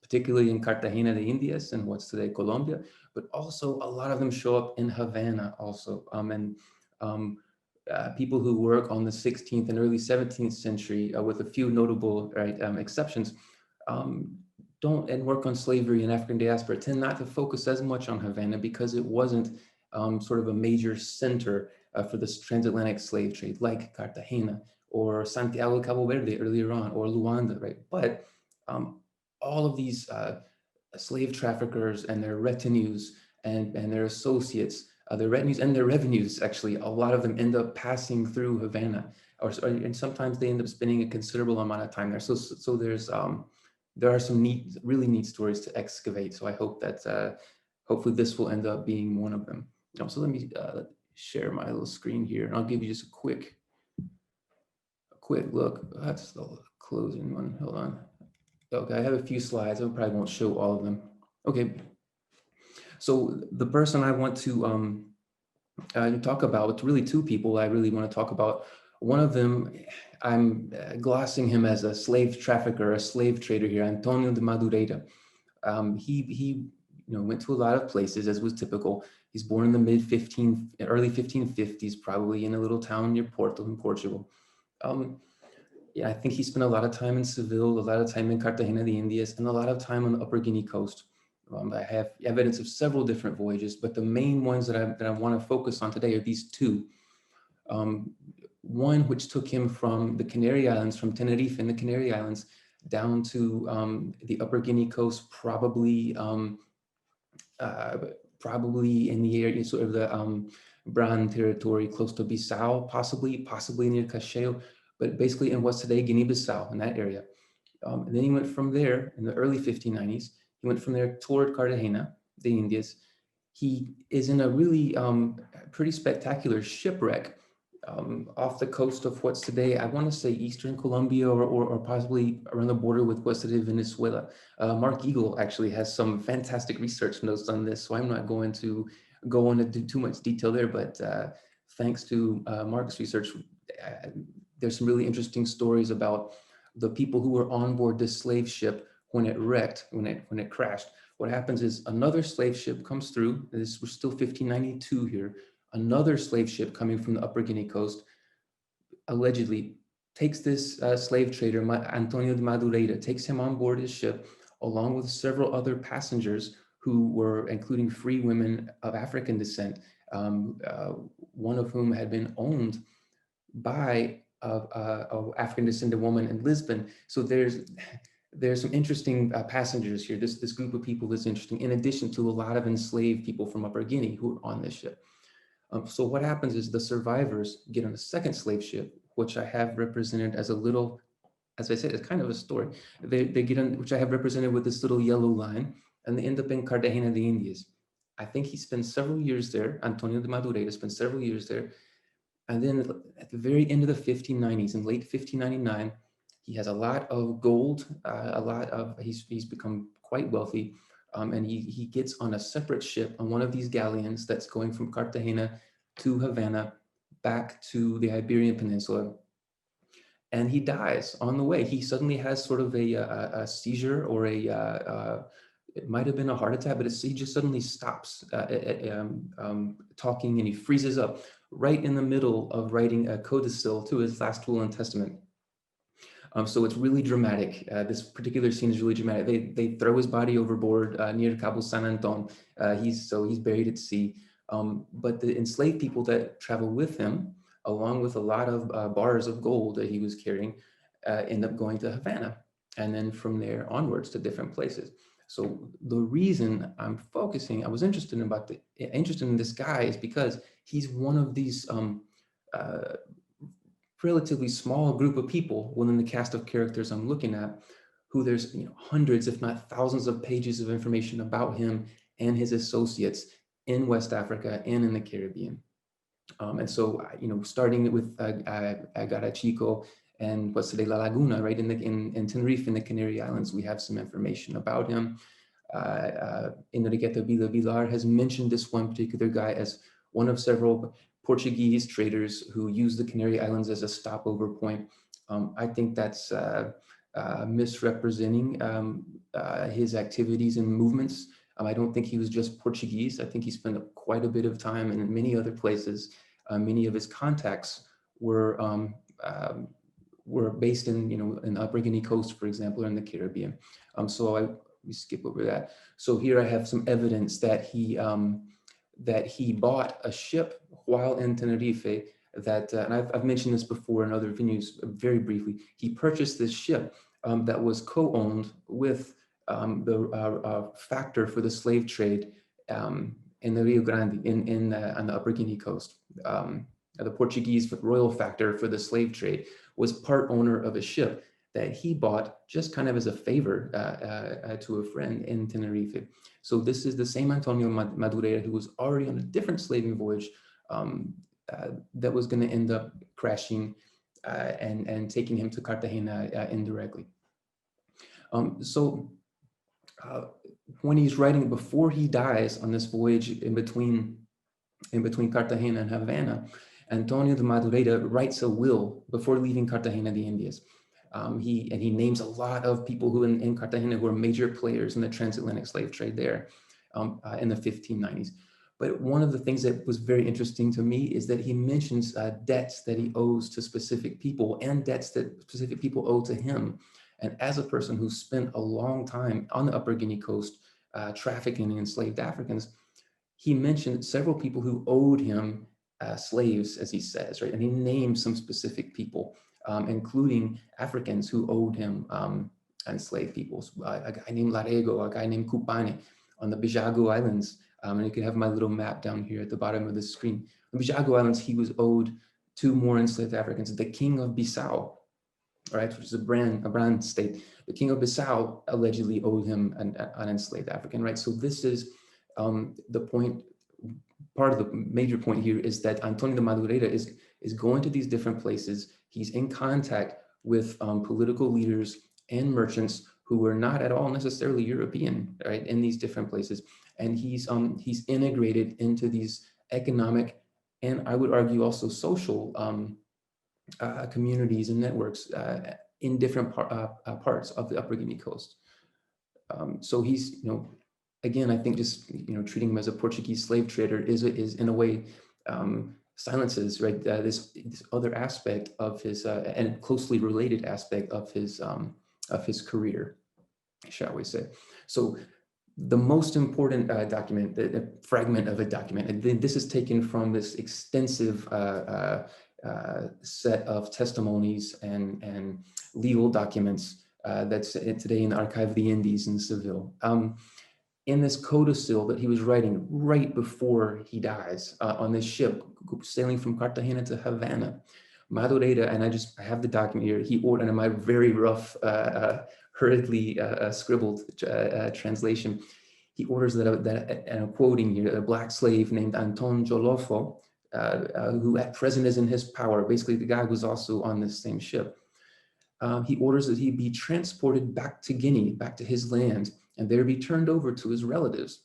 particularly in Cartagena de Indias and what's today Colombia, but also a lot of them show up in Havana also. People who work on the 16th and early 17th century, with a few notable exceptions, don't and work on slavery and African diaspora tend not to focus as much on Havana because it wasn't sort of a major center for this transatlantic slave trade like Cartagena or Santiago de Cabo Verde earlier on, or Luanda, right? But all of these slave traffickers and their retinues and their associates, their retinues and their revenues, actually, a lot of them end up passing through Havana, and sometimes they end up spending a considerable amount of time there. So there's there are some really neat stories to excavate. So I hope that hopefully this will end up being one of them. So let me share my little screen here, and I'll give you just a quick look. That's the closing one. Hold on. Okay, I have a few slides. I probably won't show all of them. Okay. So the person I want to talk about, it's really two people I really want to talk about. One of them, I'm glossing him as a slave trafficker, a slave trader here, Antonio de Moderator. He went to a lot of places, as was typical. He's born in the early 1550s, probably in a little town near Porto in Portugal. Yeah, I think he spent a lot of time in Seville, a lot of time in Cartagena de Indias, and a lot of time on the Upper Guinea coast. I have evidence of several different voyages, but the main ones that I want to focus on today are these two. One which took him from the Canary Islands, from Tenerife in the Canary Islands, down to the Upper Guinea coast, probably in the area, sort of the Bran territory, close to Bissau, possibly near Cacheu, but basically in what's today Guinea-Bissau, in that area. And then he went from there in the early 1590s. He went from there toward Cartagena de Indias. He is in a really pretty spectacular shipwreck off the coast of what's today, I want to say, Eastern Colombia or possibly around the border with what's today Venezuela. Mark Eagle actually has some fantastic research notes on this, so I'm not going to go into too much detail there, but thanks to Mark's research, there's some really interesting stories about the people who were on board this slave ship when it wrecked, when it crashed. What happens is another we're still 1592 here, another slave ship coming from the Upper Guinea coast allegedly takes this slave trader, Antonio de Madureira, takes him on board his ship, along with several other passengers who were, including free women of African descent, one of whom had been owned by an African descended woman in Lisbon. So there's some interesting passengers here. This group of people is interesting, in addition to a lot of enslaved people from Upper Guinea who are on this ship. So what happens is the survivors get on a second slave ship, which I have represented as a little, as I said, it's kind of a story. They get on, which I have represented with this little yellow line, and they end up in Cartagena de Indias. I think he spent several years there. Antonio de Madureira spent several years there. And then at the very end of the 1590s, in late 1599, he has a lot of gold, he's become quite wealthy. And he gets on a separate ship on one of these galleons that's going from Cartagena to Havana, back to the Iberian Peninsula. And he dies on the way. He suddenly has sort of a seizure, or it might have been a heart attack, but he just suddenly stops talking, and he freezes up right in the middle of writing a codicil to his last will and testament. So it's really dramatic. This particular scene is really dramatic. They throw his body overboard near Cabo San Anton. He's buried at sea. But the enslaved people that travel with him, along with a lot of bars of gold that he was carrying, end up going to Havana, and then from there onwards to different places. So the reason I was interested in this guy is because he's one of these relatively small group of people within the cast of characters I'm looking at, who there's hundreds, if not thousands, of pages of information about him and his associates in West Africa and in the Caribbean. And so, starting with Agarachico and what's today La Laguna, right, in Tenerife, in the Canary Islands, we have some information about him. Enriqueta Vilar has mentioned this one particular guy as one of several Portuguese traders who used the Canary Islands as a stopover point. I think that's misrepresenting his activities and movements. I don't think he was just Portuguese. I think he spent quite a bit of time in many other places. Many of his contacts were based in Upper Guinea coast, for example, or in the Caribbean. We skip over that. So here I have some evidence that he bought a ship while in Tenerife. And I've mentioned this before in other venues very briefly. He purchased this ship that was co-owned with the factor for the slave trade in the Rio Grande on the Upper Guinea coast. The Portuguese royal factor for the slave trade was part owner of a ship that he bought just kind of as a favor to a friend in Tenerife. So this is the same Antonio Madureira who was already on a different slaving voyage that was going to end up crashing and taking him to Cartagena indirectly. When he's writing, before he dies on this voyage in between Cartagena and Havana, Antonio de Madureira writes a will before leaving Cartagena de Indias. He names a lot of people who in Cartagena who are major players in the transatlantic slave trade there in the 1590s. But one of the things that was very interesting to me is that he mentions debts that he owes to specific people and debts that specific people owe to him. And as a person who spent a long time on the Upper Guinea coast trafficking enslaved Africans, he mentioned several people who owed him slaves, as he says, right? And he named some specific people, including Africans who owed him enslaved people. A guy named Larego, a guy named Cupane on the Bijago Islands. And you can have my little map down here at the bottom of the screen. The Bijago Islands, he was owed 2 more enslaved Africans, the king of Bissau, right, which is a brand state. The king of Bissau allegedly owed him an enslaved African, right? So this is the point. Part of the major point here is that Antonio de Moderator is going to these different places. He's in contact with political leaders and merchants who were not at all necessarily European, right, in these different places. And he's integrated into these economic and I would argue also social communities and networks in different parts of the Upper Guinea coast. So he's, again, I think just treating him as a Portuguese slave trader is in a way silences, right, this other aspect of his and closely related aspect of his career, shall we say. So the most important document, the fragment of a document, and this is taken from this extensive set of testimonies and legal documents that's today in the Archive of the Indies in Seville. In this codicil that he was writing right before he dies on this ship sailing from Cartagena to Havana, Moderator, and I have the document here, he ordered, in my very rough, hurriedly scribbled translation, he orders that, and I'm quoting here, a black slave named Anton Jolofo, who at present is in his power, basically the guy who's also on this same ship. He orders that he be transported back to Guinea, back to his land, and there be turned over to his relatives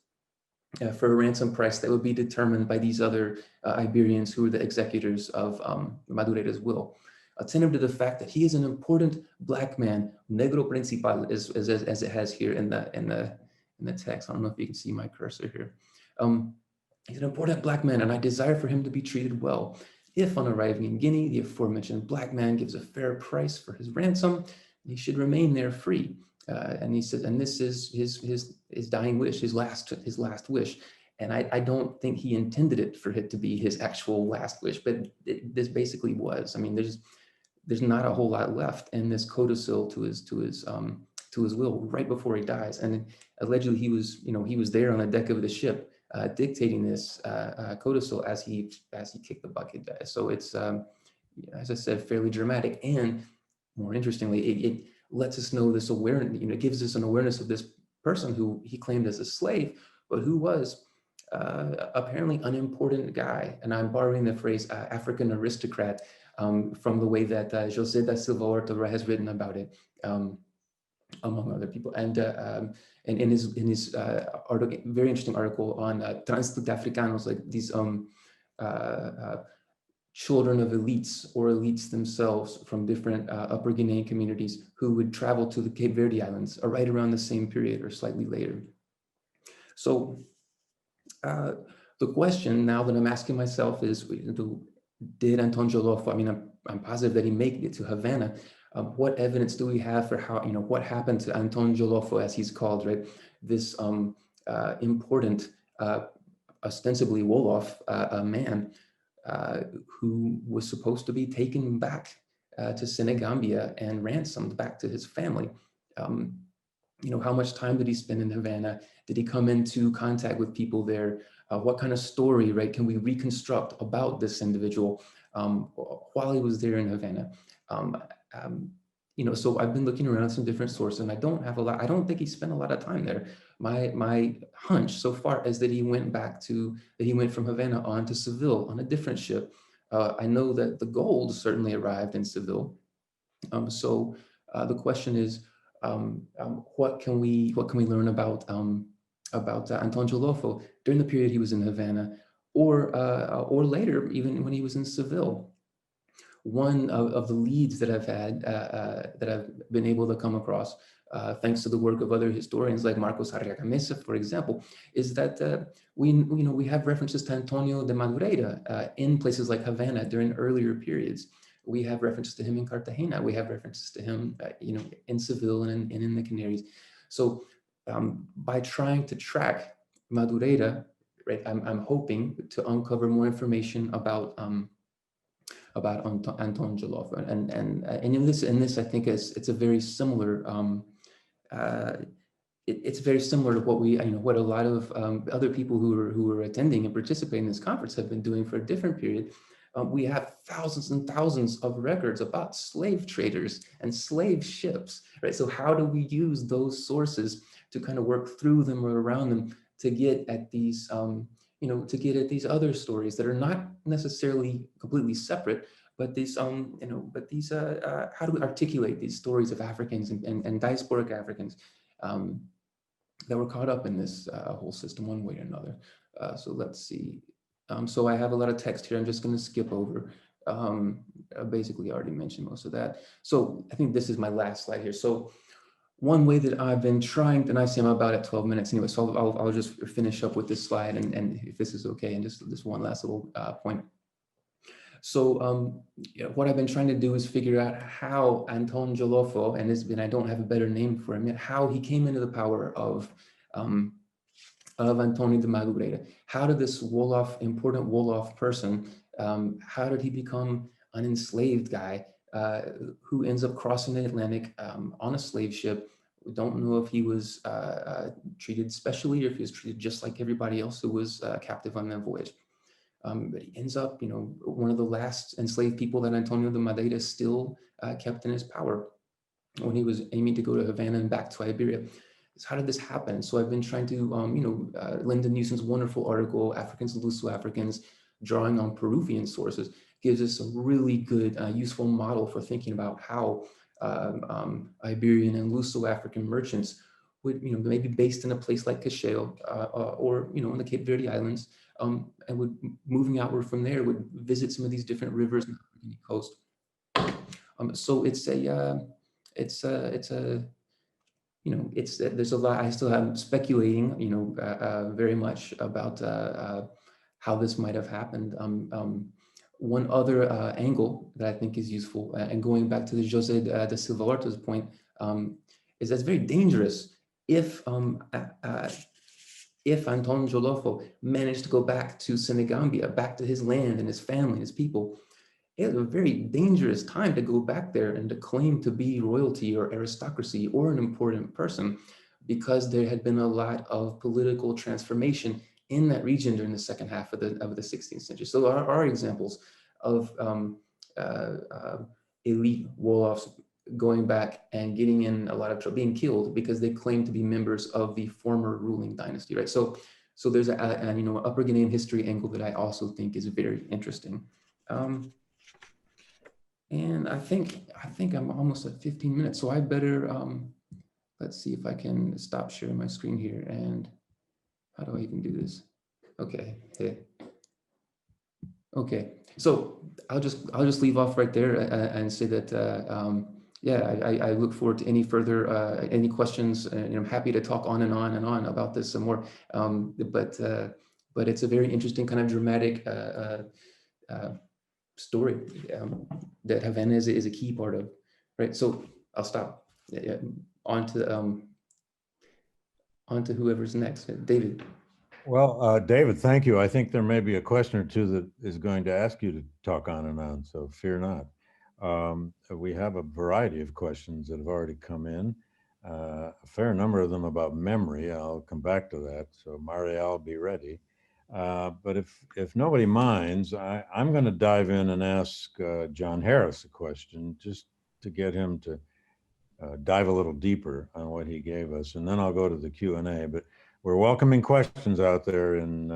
for a ransom price that would be determined by these other Iberians who were the executors of Moderator's will. Attentive to the fact that he is an important black man, negro principal, as it has here in the text. I don't know if you can see my cursor here. He's an important black man, and I desire for him to be treated well. If on arriving in Guinea, the aforementioned black man gives a fair price for his ransom, he should remain there free. And he says, and this is his dying wish, his last wish. And I don't think he intended it for it to be his actual last wish, but this basically was. I mean, there's not a whole lot left in this codicil to his will right before he dies. And allegedly he was there on the deck of the ship dictating this codicil as he kicked the bucket. So it's as I said, fairly dramatic, and more interestingly, it lets us know this awareness, it gives us an awareness of this person who he claimed as a slave, but who was apparently unimportant guy. And I'm borrowing the phrase African aristocrat from the way that José da Silva Horta has written about it, among other people. And in his article, very interesting article on Transatlantic Africanos, like these children of elites or elites themselves from different Upper Guinean communities who would travel to the Cape Verde Islands right around the same period or slightly later. So the question now that I'm asking myself is, did Anton Jolofo, I mean, I'm positive that he made it to Havana. What evidence do we have for how, what happened to Anton Jolofo, as he's called, right? This important, ostensibly Wolof man, who was supposed to be taken back to Senegambia and ransomed back to his family. How much time did he spend in Havana? Did he come into contact with people there? What kind of story, right, can we reconstruct about this individual while he was there in Havana? So I've been looking around some different sources, and I don't think he spent a lot of time there. My hunch so far is that he went from Havana on to Seville on a different ship. I know that the gold certainly arrived in Seville. So the question is, what can we learn about Anton Jolofo during the period he was in Havana, or later, even when he was in Seville? One of the leads that I've had, that I've been able to come across, thanks to the work of other historians like Marcos Arriaga Mesa, for example, is that we have references to Antonio de Madureira in places like Havana during earlier periods. We have references to him in Cartagena. We have references to him, in Seville and in the Canaries. So by trying to track Madureira, right, I'm hoping to uncover more information about Anton Joloffe, and in this I think it's a very similar it's very similar to what what a lot of other people who were attending and participating in this conference have been doing for a different period. We have thousands and thousands of records about slave traders and slave ships, right? So how do we use those sources to kind of work through them or around them to get at these, to get at these other stories that are not necessarily completely separate, but these, how do we articulate these stories of Africans and diasporic Africans that were caught up in this whole system one way or another? So let's see. So I have a lot of text here. I'm just going to skip over. I basically already mentioned most of that. So I think this is my last slide here. So one way that I've been trying, and I see I'm about at 12 minutes anyway, so I'll just finish up with this slide, and if this is okay, and just this one last little point. So what I've been trying to do is figure out how Anton Joloffe, and I don't have a better name for him yet, how he came into the power of Antonio de Madureira. How did this important Wolof person, how did he become an enslaved guy who ends up crossing the Atlantic on a slave ship? We don't know if he was treated specially or if he was treated just like everybody else who was captive on that voyage. But he ends up, one of the last enslaved people that Antonio de Madureira still kept in his power when he was aiming to go to Havana and back to Iberia. How did this happen? So I've been trying to, Lyndon Newson's wonderful article, Africans and Luso-Africans, drawing on Peruvian sources, gives us a really good, useful model for thinking about how Iberian and Luso-African merchants would, maybe based in a place like Cachao or, in the Cape Verde Islands, and would, moving outward from there, would visit some of these different rivers on the coast. So there's a lot. I still am speculating, very much about how this might have happened. One other angle that I think is useful, and going back to the José da Silva Horta's point, is that's very dangerous if Anton Joloffe managed to go back to Senegambia, back to his land and his family, his people. It was a very dangerous time to go back there and to claim to be royalty or aristocracy or an important person, because there had been a lot of political transformation in that region during the second half of the 16th century. So there are examples of elite Wolofs going back and getting in a lot of trouble, being killed because they claim to be members of the former ruling dynasty, right? So there's an Upper Ghanaian history angle that I also think is very interesting. And I think I'm almost at 15 minutes, so I better, let's see if I can stop sharing my screen here. And how do I even do this? Okay, okay. So I'll just leave off right there and say that I look forward to any further any questions, and I'm happy to talk on and on and on about this some more. But it's a very interesting kind of dramatic story that Havana is a key part of, right? So I'll stop. On to whoever's next. David. Well, David, thank you. I think there may be a question or two that is going to ask you to talk on and on, so fear not. We have a variety of questions that have already come in, a fair number of them about memory. I'll come back to that, so Marial, be ready. But if nobody minds, I'm going to dive in and ask John Harris a question, just to get him to dive a little deeper on what he gave us, and then I'll go to the Q&A. But we're welcoming questions out there in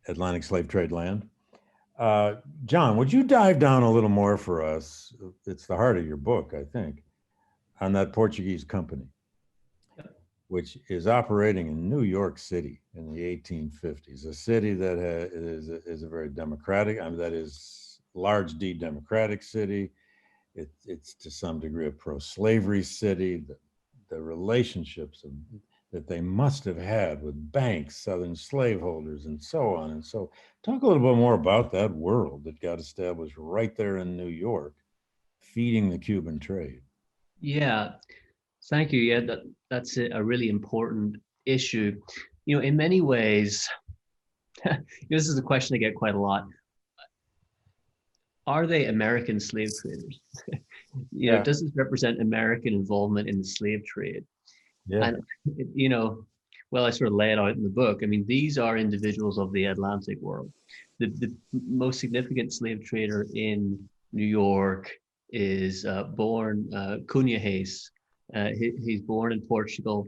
Atlantic slave trade land. John, would you dive down a little more for us? It's the heart of your book, I think, on that Portuguese company, which is operating in New York City in the 1850s, a city that is a very democratic, that is large D democratic city. It's to some degree a pro-slavery city. The relationships that they must have had with banks, Southern slaveholders, and so on. And so talk a little bit more about that world that got established right there in New York, feeding the Cuban trade. Yeah, thank you. Yeah, that's a really important issue. You know, in many ways, this is a question I get quite a lot. Are they American slave traders? You know, does this represent American involvement in the slave trade? Yeah. And, you know, well, I sort of lay it out in the book. I mean, these are individuals of the Atlantic world. The most significant slave trader in New York is born Cunha Reis. He's born in Portugal,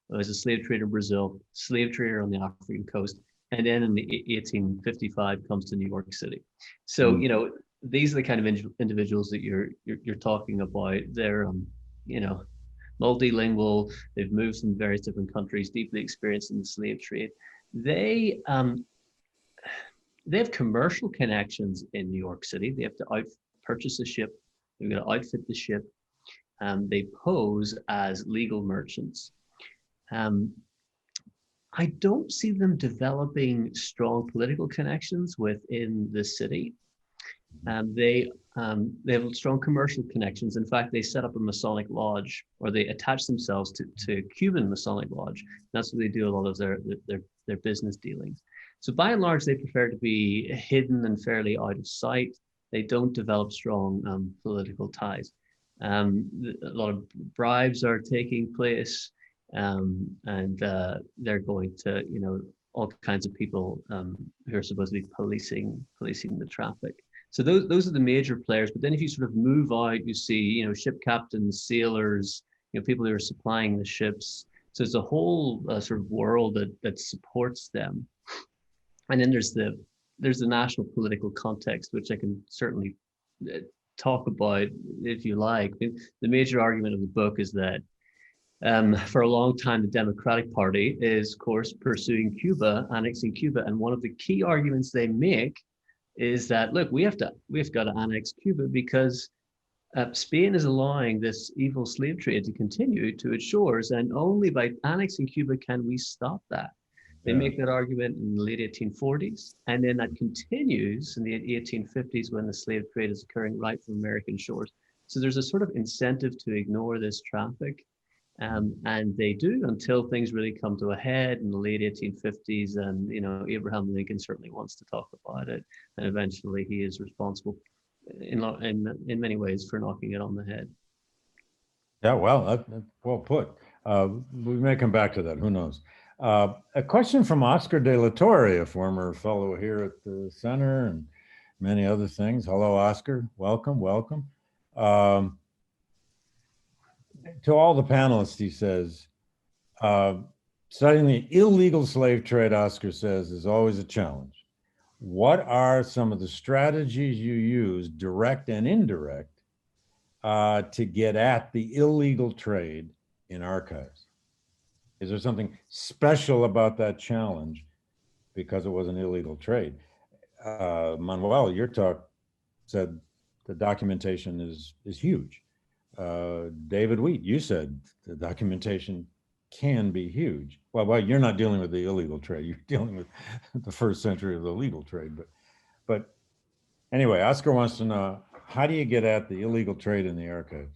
was a slave trader in Brazil, slave trader on the African coast, and then in the 1855 comes to New York City. So, you know, these are the kind of individuals that you're talking about. They're, you know, multilingual. They've moved from various different countries, deeply experienced in the slave trade. They have commercial connections in New York City. They have to purchase a ship. They've got to outfit the ship. They pose as legal merchants. I don't see them developing strong political connections within the city. They have strong commercial connections. In fact, they set up a Masonic lodge, or they attach themselves to Cuban Masonic lodge. That's where they do a lot of their business dealings. So by and large, they prefer to be hidden and fairly out of sight. They don't develop strong political ties. A lot of bribes are taking place, and they're going to, you know, all kinds of people who are supposed to be policing the traffic. So those are the major players. But then if you sort of move out, you see, you know, ship captains, sailors, you know, people who are supplying the ships. So it's a whole sort of world that supports them. And then there's the national political context, which I can certainly talk about if you like. The major argument of the book is that for a long time, the Democratic Party is, of course, pursuing Cuba, annexing Cuba. And one of the key arguments they make is that, look, we've got to annex Cuba because Spain is allowing this evil slave trade to continue to its shores, and only by annexing Cuba can we stop that. They make that argument in the late 1840s, and then that continues in the 1850s when the slave trade is occurring right from American shores. So there's a sort of incentive to ignore this traffic, and they do until things really come to a head in the late 1850s. And, you know, Abraham Lincoln certainly wants to talk about it, and eventually he is responsible in many ways for knocking it on the head. Yeah, well, well put. We may come back to that. Who knows? A question from Oscar de la Torre, a former fellow here at the center and many other things. Hello, Oscar. Welcome, welcome. To all the panelists, he says, studying the illegal slave trade, Oscar says, is always a challenge. What are some of the strategies you use, direct and indirect, to get at the illegal trade in archives? Is there something special about that challenge because it was an illegal trade? Manuel, your talk said the documentation is huge. David Wheat, you said the documentation can be huge. Well, you're not dealing with the illegal trade. You're dealing with the first century of the legal trade. But anyway, Oscar wants to know, how do you get at the illegal trade in the archives?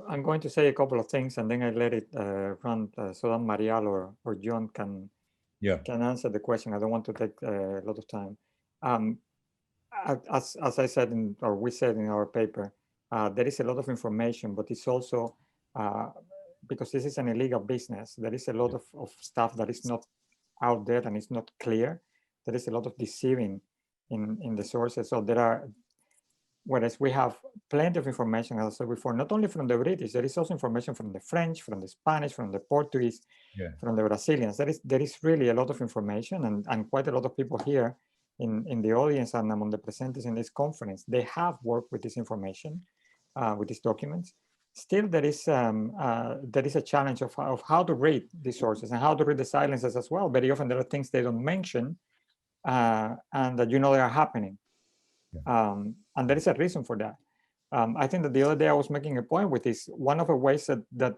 I'm going to say a couple of things, and then I let it run so that Marial or John can answer the question. I don't want to take a lot of time. As I said, or we said in our paper, there is a lot of information, but it's also, because this is an illegal business, there is a lot of stuff that is not out there and it's not clear. There is a lot of deceiving in the sources. So there are, whereas we have plenty of information, as I said before, not only from the British, there is also information from the French, from the Spanish, from the Portuguese, from the Brazilians. There is really a lot of information, and quite a lot of people here in the audience and among the presenters in this conference, they have worked with this information, with these documents. Still, there is a challenge of how to read these sources and how to read the silences as well. Very often there are things they don't mention, and that you know they are happening. And there is a reason for that. I think that the other day I was making a point with this. One of the ways that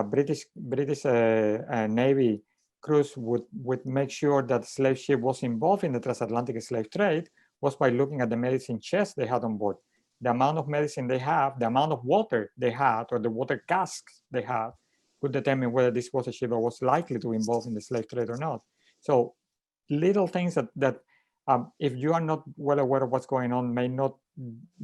British Navy crews would make sure that slave ship was involved in the transatlantic slave trade was by looking at the medicine chest they had on board. The amount of medicine they have, the amount of water they had, or the water casks they had, could determine whether this was a ship that was likely to involve in the slave trade or not. So little things that if you are not well aware of what's going on, may not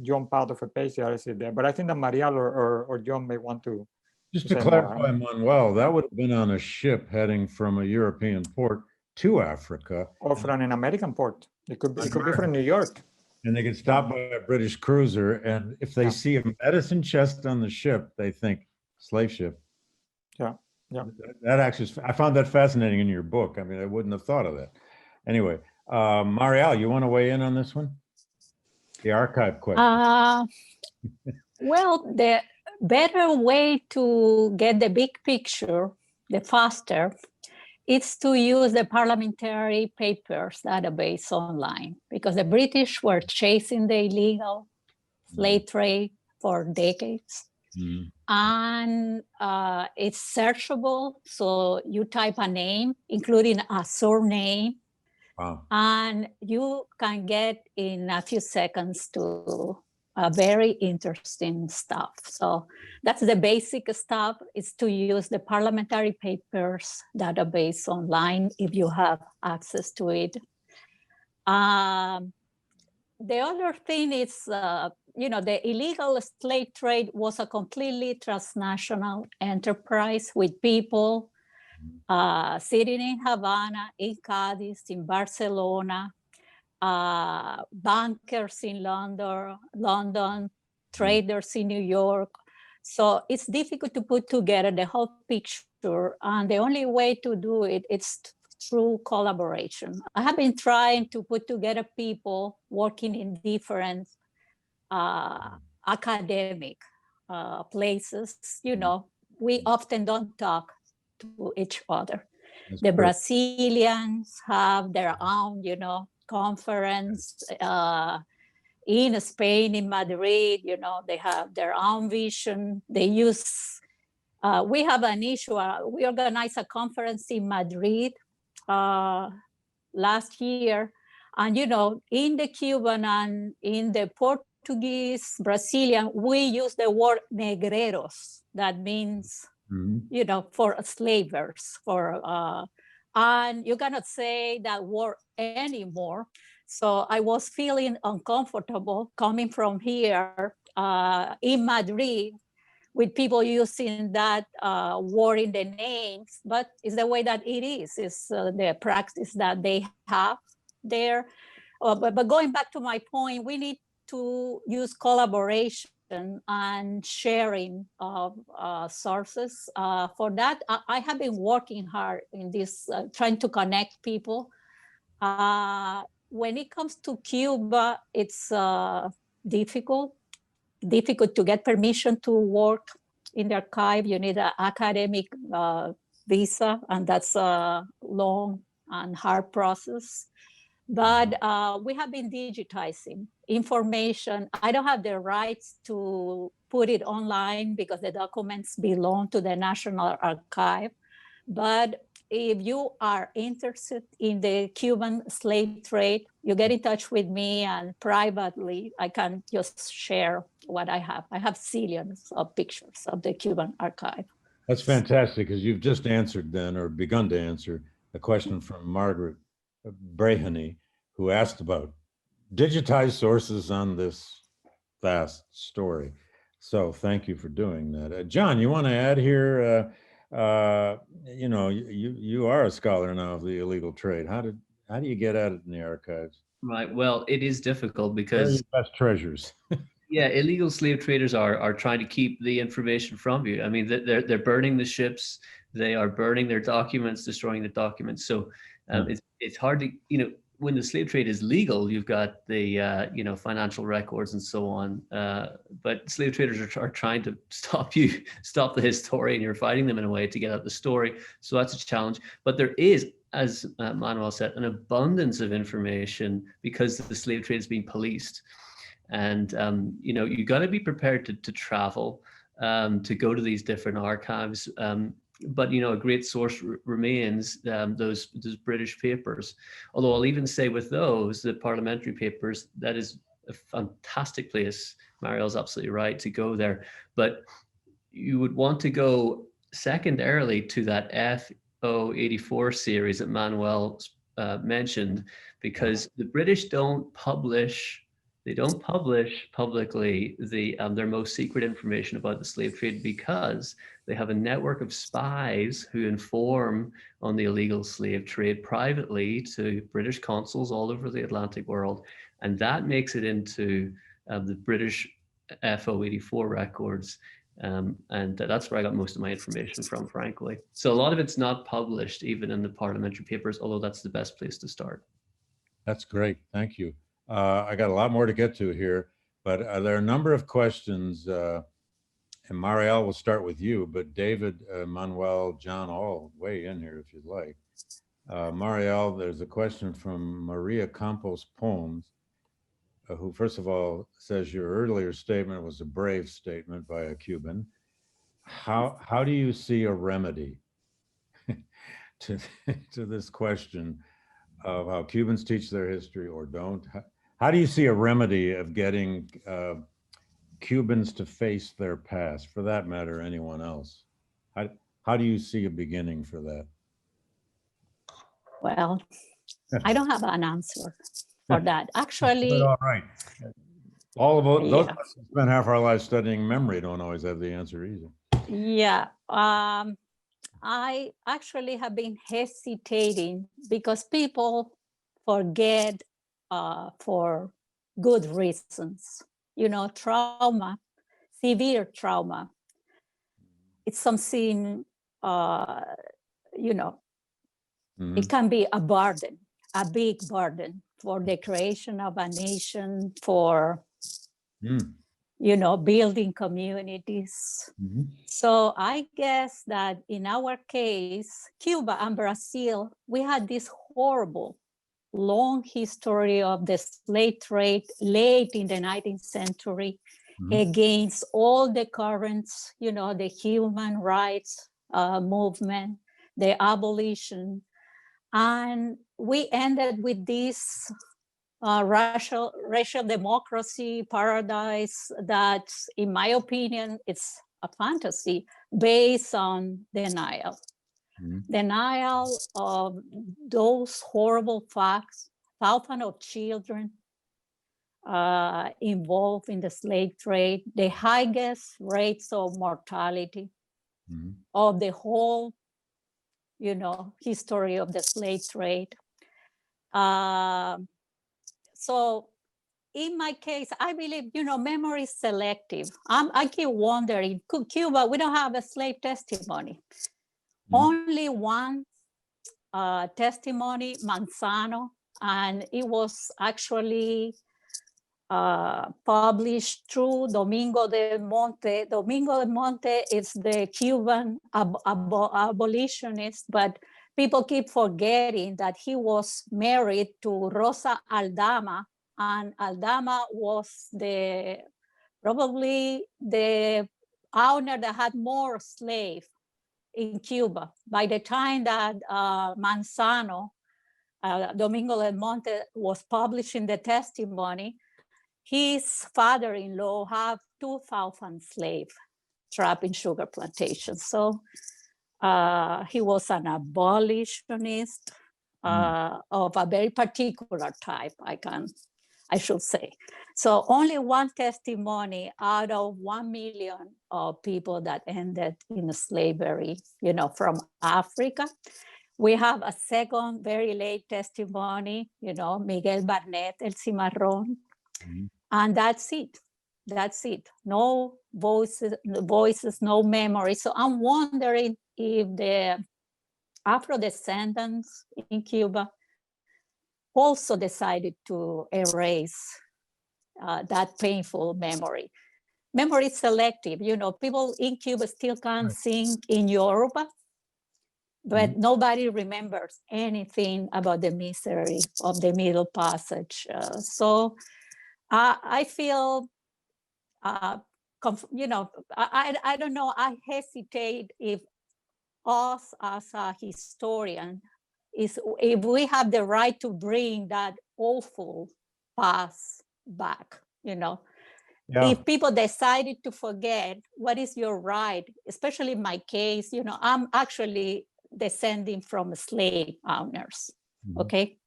jump out of a page there. But I think that Marial or John may want to. Just to clarify, Manuel, that would have been on a ship heading from a European port to Africa. Or from an American port. It could be from New York. And they get stopped by a British cruiser, and if they see a medicine chest on the ship, they think slave ship. Yeah. That actually, I found that fascinating in your book. I mean, I wouldn't have thought of that. Anyway, Marial, you want to weigh in on this one? The archive question. Well, the better way to get the big picture, the faster, it's to use the parliamentary papers database online, because the British were chasing the illegal slave trade for decades. And it's searchable. So you type a name, including a surname, and you can get in a few seconds to very interesting stuff. So that's the basic stuff, is to use the parliamentary papers database online if you have access to it. The other thing is, the illegal slave trade was a completely transnational enterprise with people sitting in Havana, in Cadiz, in Barcelona, bankers in London, traders in New York. So it's difficult to put together the whole picture. And the only way to do it is through collaboration. I have been trying to put together people working in different academic places. We often don't talk to each other. The Brazilians have their own, conference. In Spain, in Madrid, they have their own vision. They use, we have an issue. We organized a conference in Madrid last year. And, in the Cuban and in the Portuguese, Brazilian, we use the word negreros. That means, for slavers, and you cannot say that word anymore. So I was feeling uncomfortable coming from here in Madrid with people using that word in the names, but it's the way that it is. It's the practice that they have there. But going back to my point, we need to use collaboration and sharing of sources. For that, I have been working hard in this, trying to connect people. When it comes to Cuba, it's difficult to get permission to work in the archive. You need an academic visa, and that's a long and hard process. But we have been digitizing information. I don't have the rights to put it online because the documents belong to the National Archive. But if you are interested in the Cuban slave trade, you get in touch with me, and privately, I can just share what I have. I have zillions of pictures of the Cuban archive. That's fantastic, because you've just answered then, or begun to answer, a question from Margaret Breheny, who asked about digitized sources on this vast story. So thank you for doing that. John, you want to add here? You are a scholar now of the illegal trade. How do you get at it in the archives? Right. Well, it is difficult because where are your best treasures? Yeah, illegal slave traders are trying to keep the information from you. I mean, they're burning the ships, they are burning their documents, destroying the documents. So it's hard to, when the slave trade is legal, you've got the financial records and so on. But slave traders are trying to stop the historian. You're fighting them in a way to get out the story. So that's a challenge. But there is as Manuel said, an abundance of information because the slave trade has been policed. And, you know, you got to be prepared to travel, to go to these different archives. But, you know, a great source remains those British papers. Although I'll even say with those, the parliamentary papers, that is a fantastic place. Mariel's absolutely right to go there. But you would want to go secondarily to that FO84 series that Manuel mentioned, because the British don't publish publicly their most secret information about the slave trade, because they have a network of spies who inform on the illegal slave trade privately to British consuls all over the Atlantic world. And that makes it into the British FO84 records. And that's where I got most of my information from, frankly. So a lot of it's not published even in the parliamentary papers, although that's the best place to start. That's great. Thank you. I got a lot more to get to here, but there are a number of questions, and Marial will start with you, but David, Manuel, John, all weigh in here if you'd like. Marial, there's a question from Maria Campos Poems, who first of all says your earlier statement was a brave statement by a Cuban. How do you see a remedy to this question of how Cubans teach their history or don't? How do you see a remedy of getting Cubans to face their past, for that matter, anyone else? How do you see a beginning for that? Well, I don't have an answer for that. Actually, all right. All of those yeah. who spend half our lives studying memory don't always have the answer either. Yeah, I actually have been hesitating because people forget for good reasons. You know, trauma, severe trauma, it's something, you know, it can be a burden, a big burden for the creation of a nation, for, you know, building communities. So I guess that in our case, Cuba and Brazil, we had this horrible, long history of the slave trade late in the 19th century against all the currents, you know, the human rights movement, the abolition. And we ended with this racial democracy paradise that, in my opinion, it's a fantasy based on denial. Denial of those horrible facts, thousands of children involved in the slave trade, the highest rates of mortality of the whole, you know, history of the slave trade. So in my case, I believe, you know, memory is selective. I keep wondering, Cuba, we don't have a slave testimony. Only one testimony, Manzano, and it was actually published through Domingo de Monte. Domingo de Monte is the Cuban abolitionist, but people keep forgetting that he was married to Rosa Aldama, and Aldama was probably the owner that had more slaves in Cuba. By the time that Manzano, Domingo de Monte, was publishing the testimony, his father-in-law had 2,000 slaves trapped in sugar plantations. So he was an abolitionist of a very particular type, I should say. So only one testimony out of 1 million of people that ended in slavery, you know, from Africa. We have a second very late testimony, you know, Miguel Barnett, El Cimarrón, and that's it. That's it. No voices, no memory. So I'm wondering if the Afro-descendants in Cuba also decided to erase that painful memory. Memory is selective. You know, people in Cuba still can't sing in Yoruba. but nobody remembers anything about the misery of the Middle Passage. So I feel, you know, I don't know, I hesitate if us as a historian, if we have the right to bring that awful past back, you know. Yeah. If people decided to forget, what is your right? Especially in my case, you know, I'm actually descending from slave owners, okay?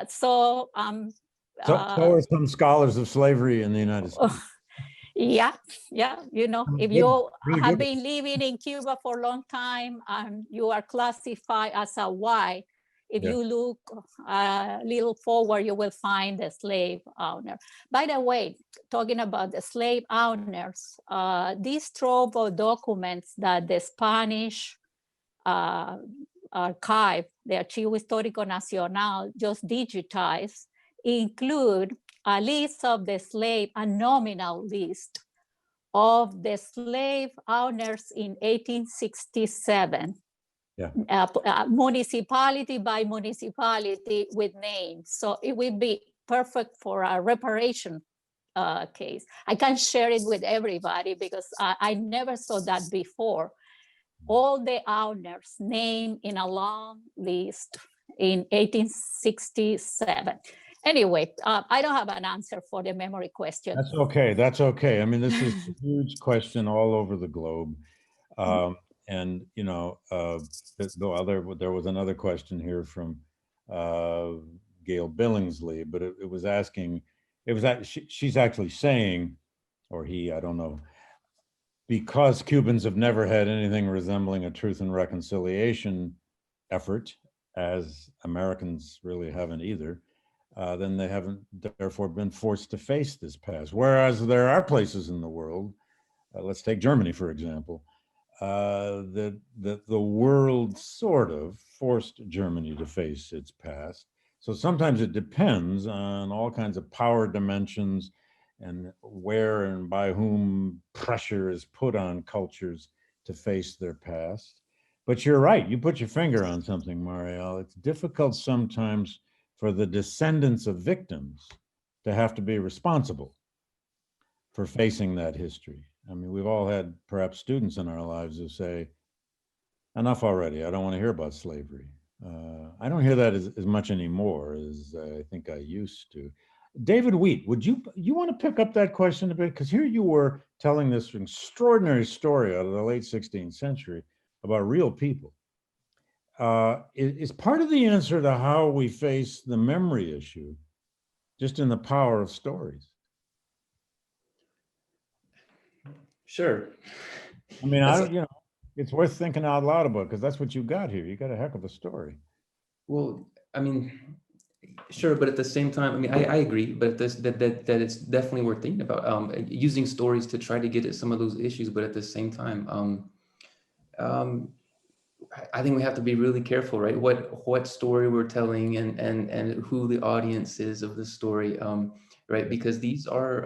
So are some scholars of slavery in the United States. Yeah, you know, if Good, you really have good. been living in Cuba for a long time and you are classified as a white, if Yeah. you look a little forward, you will find the slave owner. By the way, talking about the slave owners, this trove of documents that the Spanish archive, the Archivo Histórico Nacional, just digitized, include a list of the slave, a nominal list of the slave owners in 1867. Yeah. Municipality by municipality with names. So it will be perfect for a reparation case. I can't share it with everybody because I never saw that before. All the owners named in a long list in 1867. Anyway, I don't have an answer for the memory question. That's okay. That's okay. I mean, this is a huge question all over the globe. And, you know, there was another question here from Gail Billingsley, but it was asking, she's actually saying, or he, I don't know, because Cubans have never had anything resembling a truth and reconciliation effort, as Americans really haven't either, then they haven't therefore been forced to face this past. Whereas there are places in the world, let's take Germany, for example, that the world sort of forced Germany to face its past. So sometimes it depends on all kinds of power dimensions and where and by whom pressure is put on cultures to face their past. But you're right, you put your finger on something, Marial. It's difficult sometimes for the descendants of victims to have to be responsible for facing that history. I mean, we've all had perhaps students in our lives who say, enough already, I don't want to hear about slavery. I don't hear that as much anymore as I think I used to. David Wheat, would you want to pick up that question a bit? Because here you were telling this extraordinary story out of the late 16th century about real people. Is part of the answer to how we face the memory issue just in the power of stories? Sure. I mean, you know, it's worth thinking out loud about because that's what you got here. You got a heck of a story. Well, I mean, sure, but at the same time, I mean, I agree, but that it's definitely worth thinking about using stories to try to get at some of those issues. But at the same time, I think we have to be really careful, right? What story we're telling and who the audience is of the story, right? Because these are,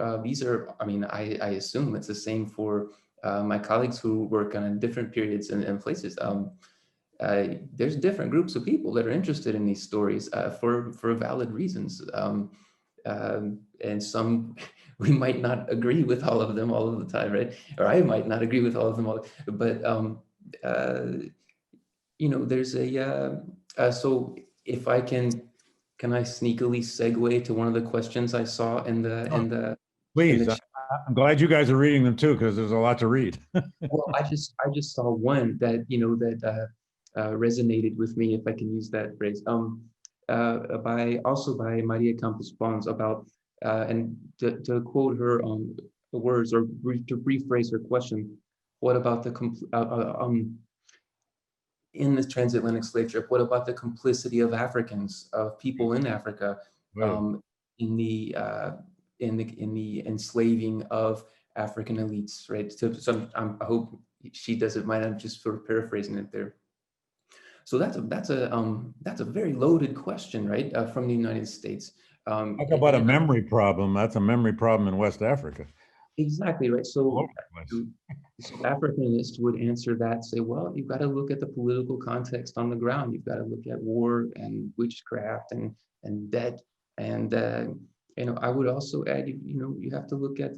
I mean, I assume it's the same for my colleagues who work on different periods and places. There's different groups of people that are interested in these stories for valid reasons. And some, we might not agree with all of them all of the time, right? Or I might not agree with all of them, but you know, there's so if I can I sneakily segue to one of the questions I saw in the Please, I'm glad you guys are reading them too, because there's a lot to read. Well, I just saw one that, you know, that resonated with me, if I can use that phrase, by Maria Campos Pons about, and to quote her the words, or to rephrase her question, what about the in the transatlantic slave trade, what about the complicity of Africans, of people in Africa, in the enslaving of African elites, right? So I hope she doesn't mind. I'm just sort of paraphrasing it there. So that's a very loaded question, right? From the United States. Talk about a memory problem. That's a memory problem in West Africa. Exactly right. all So, over the place. so Africanists would answer that, say, well, you've got to look at the political context on the ground. You've got to look at war and witchcraft and debt. And, you know, I would also add, you know, you have to look at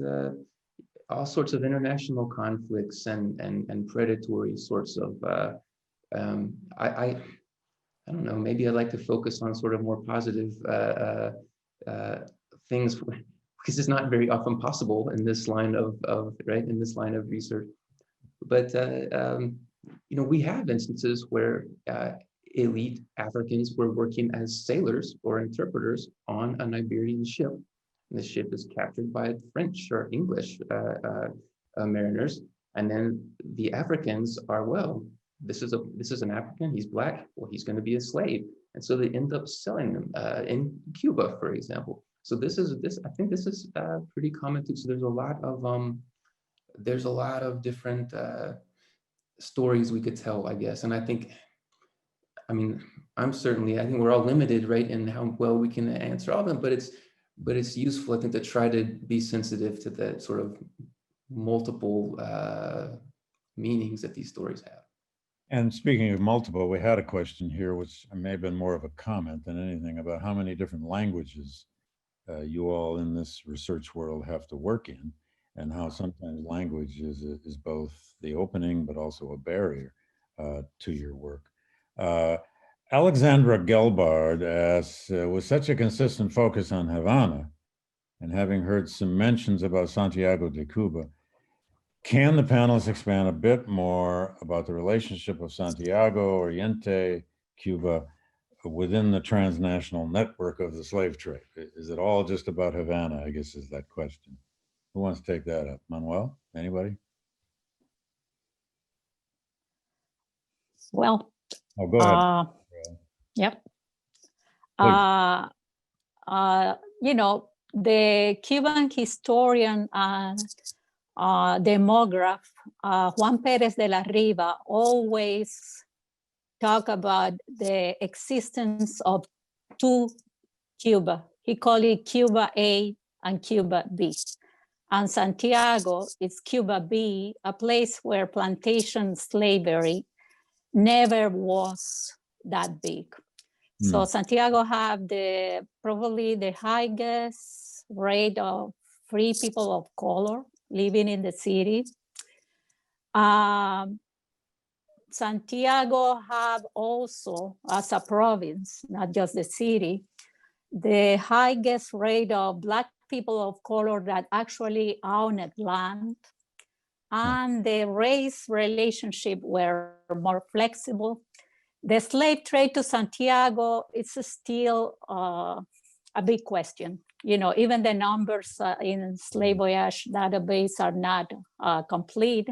all sorts of international conflicts and predatory sorts of, I don't know, maybe I'd like to focus on sort of more positive things, because it's not very often possible in this line of right, in this line of research. But you know, we have instances where elite Africans were working as sailors or interpreters on an Iberian ship. And the ship is captured by French or English mariners, and then the Africans are, well, this is an African, he's black, well, he's going to be a slave, and so they end up selling them in Cuba, for example. So I think this is pretty common too. So there's a lot of different stories we could tell, I guess. And I think, I mean, I think we're all limited, right, in how well we can answer all of them, but it's useful, I think, to try to be sensitive to the sort of multiple meanings that these stories have. And speaking of multiple, we had a question here, which may have been more of a comment than anything, about how many different languages you all in this research world have to work in, and how sometimes language is both the opening but also a barrier to your work. Alexandra Gelbard asks, with such a consistent focus on Havana, and having heard some mentions about Santiago de Cuba, can the panelists expand a bit more about the relationship of Santiago, Oriente, Cuba, within the transnational network of the slave trade? Is it all just about Havana, I guess, is that question. Who wants to take that up? Manuel, anybody? Well, Oh, go ahead. Yep. Please. You know, the Cuban historian and demograph, Juan Pérez de la Riva, always talk about the existence of two Cuba. He called it Cuba A and Cuba B. And Santiago is Cuba B, a place where plantation slavery never was that big. So Santiago have probably the highest rate of free people of color living in the city. Santiago have also, as a province, not just the city, the highest rate of Black people of color that actually owned land. And the race relationship were more flexible. The slave trade to Santiago, it's still a big question. You know, even the numbers in Slave Voyage database are not complete,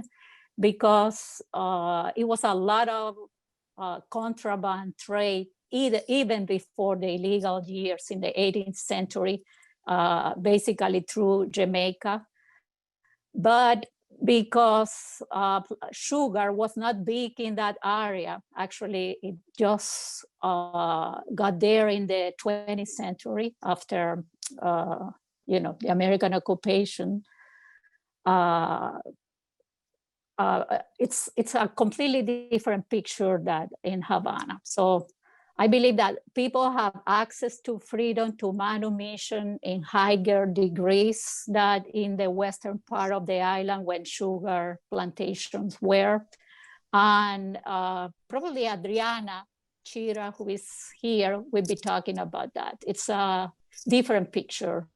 because it was a lot of contraband trade, even before the illegal years in the 18th century, basically through Jamaica. But because sugar was not big in that area, actually it just got there in the 20th century after you know, the American occupation. It's a completely different picture than in Havana. So I believe that people have access to freedom to manumission in higher degrees than in the western part of the island when sugar plantations were. And probably Adriana Chira, who is here, will be talking about that. It's a different picture.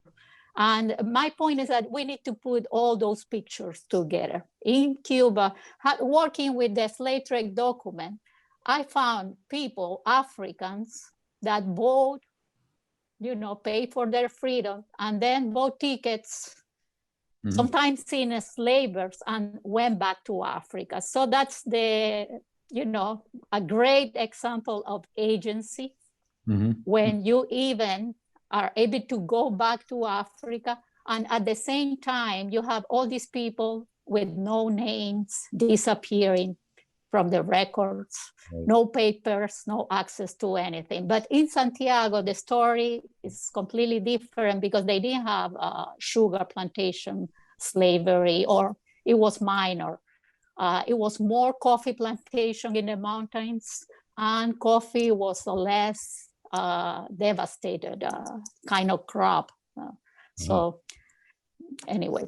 And my point is that we need to put all those pictures together. In Cuba, working with the slave trade document, I found people, Africans, that bought, you know, paid for their freedom, and then bought tickets, sometimes in slavers, and went back to Africa. So that's the, you know, a great example of agency, when you even are able to go back to Africa, and at the same time, you have all these people with no names disappearing from the records, no papers, no access to anything. But in Santiago, the story is completely different, because they didn't have a sugar plantation slavery, or it was minor. It was more coffee plantation in the mountains, and coffee was a less devastated kind of crop. So anyway.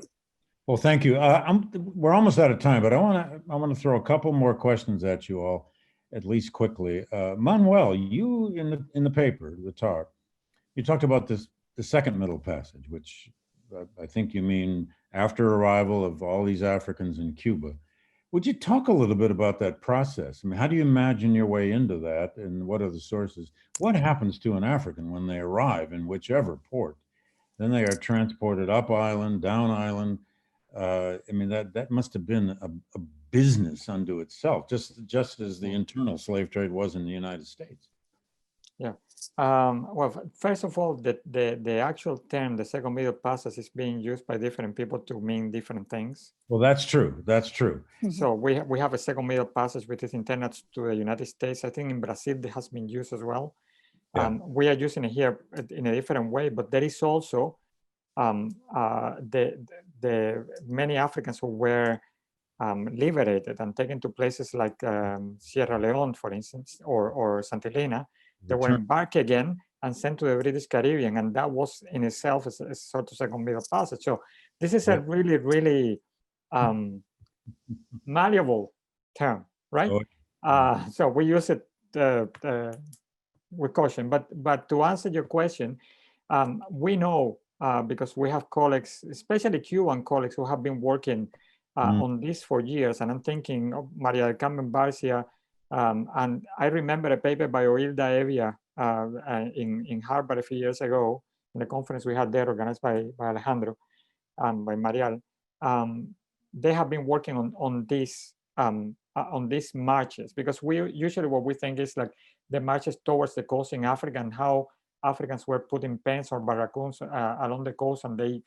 Well, thank you. We're almost out of time, but I want to throw a couple more questions at you all, at least quickly. Manuel, you in the paper, the talk, you talked about the second Middle Passage, which I think you mean after arrival of all these Africans in Cuba. Would you talk a little bit about that process? I mean, how do you imagine your way into that, and what are the sources? What happens to an African when they arrive in whichever port? Then they are transported up island, down island. I mean, that must have been a business unto itself, just as the internal slave trade was in the United States. Yeah. Well, first of all, the actual term, the second Middle Passage, is being used by different people to mean different things. Well, that's true. That's true. So we have a second Middle Passage which is intended to the United States. I think in Brazil it has been used as well. Yeah. We are using it here in a different way, but there is also the many Africans who were liberated and taken to places like Sierra Leone, for instance, or St. Helena. They were embarked again and sent to the British Caribbean, and that was in itself a sort of second Middle Passage. So this is a really, really malleable term, right? So we use it with caution. But to answer your question, we know because we have colleagues, especially Cuban colleagues, who have been working on this for years. And I'm thinking of Marial and Barcia. And I remember a paper by Oilda Evia in Harvard a few years ago in a conference we had there organized by Alejandro and by Marial. They have been working on these marches, because we usually what we think is like the marches towards the coast in Africa, and how Africans were put in pens or barracoons along the coast, and they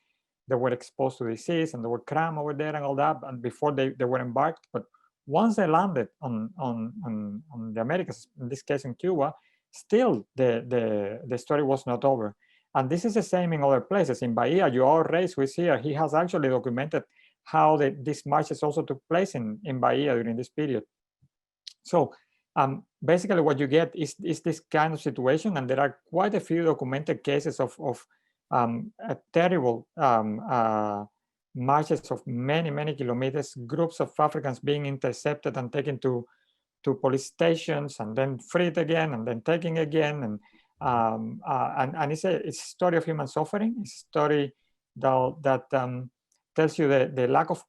were exposed to disease, and they were crammed over there and all that, and before they were embarked. But once they landed on the Americas, in this case in Cuba, still the story was not over. And this is the same in other places. In Bahia, Joao Reis, who is here, he has actually documented how these marches also took place in Bahia during this period. So basically what you get is this kind of situation, and there are quite a few documented cases of terrible marches of many kilometers, groups of Africans being intercepted and taken to police stations, and then freed again, and then taken again, and it's a story of human suffering. It's a story that tells you the lack of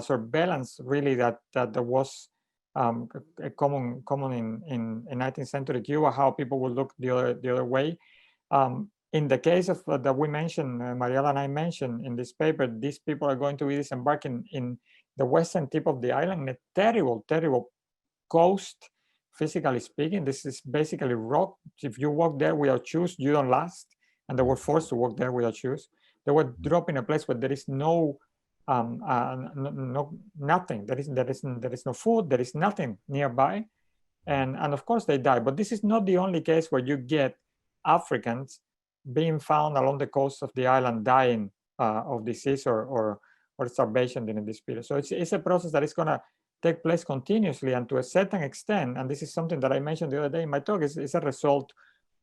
surveillance, really, that there was a common in 19th century Cuba, how people would look the other way. In the case of that we mentioned, Marial and I mentioned in this paper, these people are going to be disembarking in the western tip of the island, in a terrible coast, physically speaking. This is basically rock. If you walk there without shoes, you don't last. And they were forced to walk there without shoes. They were dropped in a place where there is nothing. There is no food. There is nothing nearby, and of course they die. But this is not the only case where you get Africans being found along the coast of the island dying of disease or starvation during this period. So it's a process that is going to take place continuously, and to a certain extent, and this is something that I mentioned the other day in my talk, is a result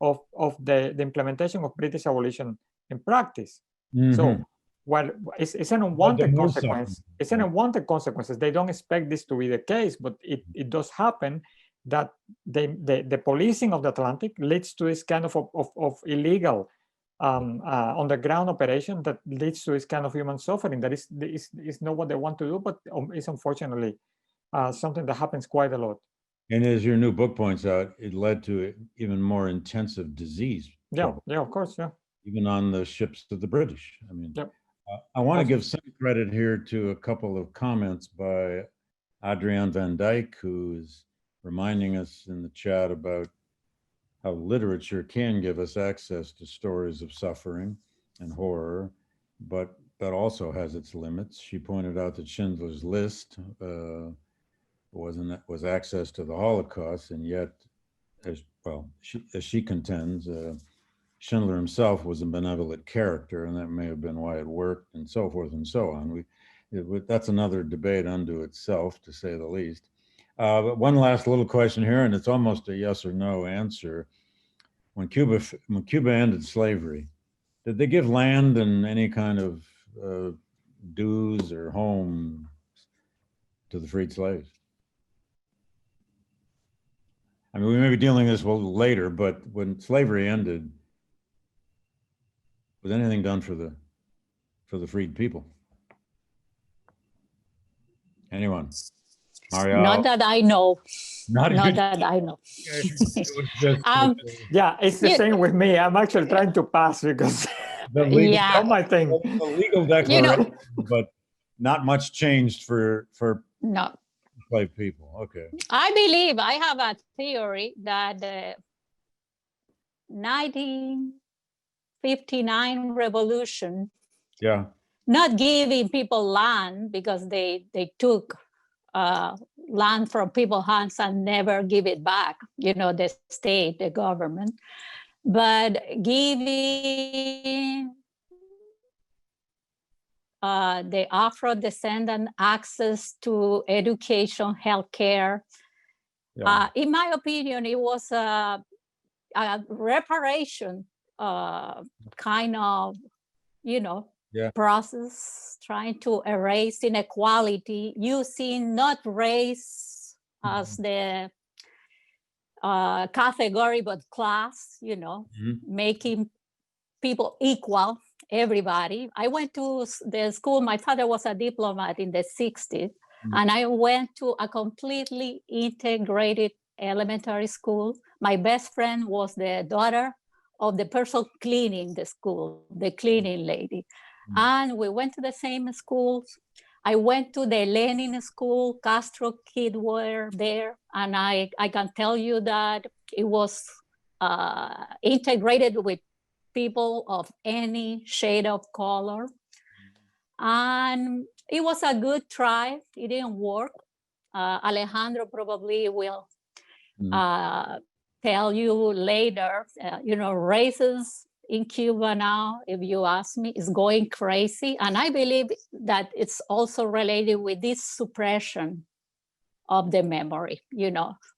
of the implementation of British abolition in practice. So well, it's an unwanted consequence. It's an unwanted consequences. They don't expect this to be the case, but it does happen that the policing of the Atlantic leads to this kind of illegal underground operation that leads to this kind of human suffering. That is not what they want to do, but it's unfortunately something that happens quite a lot. And as your new book points out, it led to even more intensive disease. Yeah, of course, yeah. Even on the ships of the British. I mean, I want to give some credit here to a couple of comments by Adriaan van Dijk, who is reminding us in the chat about how literature can give us access to stories of suffering and horror, but that also has its limits. She pointed out that Schindler's List was access to the Holocaust, and yet, as she contends, Schindler himself was a benevolent character, and that may have been why it worked, and so forth and so on. That's another debate unto itself, to say the least. But one last little question here, and it's almost a yes or no answer. When Cuba ended slavery, did they give land and any kind of dues or home to the freed slaves? I mean, we may be dealing with this later, but when slavery ended, was anything done for the freed people? Anyone? Marial? Not that I know. Not that I know. Yeah, it's the same with me. I'm actually trying to pass because the legal, Yeah. not my thing. the legal declaration, but not much changed for No, enslaved people. Okay. I believe I have a theory that the 1959 revolution, Yeah. not giving people land because they took land from people's hands and never give it back, the state, the government, but giving the Afro-descendant access to education, healthcare. Yeah. In my opinion, it was a reparation kind of, process trying to erase inequality, using not race as the category, but class, making people equal, everybody. I went to the school, my father was a diplomat in the 60s, and I went to a completely integrated elementary school. My best friend was the daughter of the person cleaning the school, the cleaning lady. And we went to the same schools. I went to the Lenin school, Castro kids were there, and I can tell you that it was integrated with people of any shade of color. And it was a good try. It didn't work. Alejandro probably will tell you later, races in Cuba now, if you ask me, is going crazy. And I believe that it's also related with this suppression of the memory.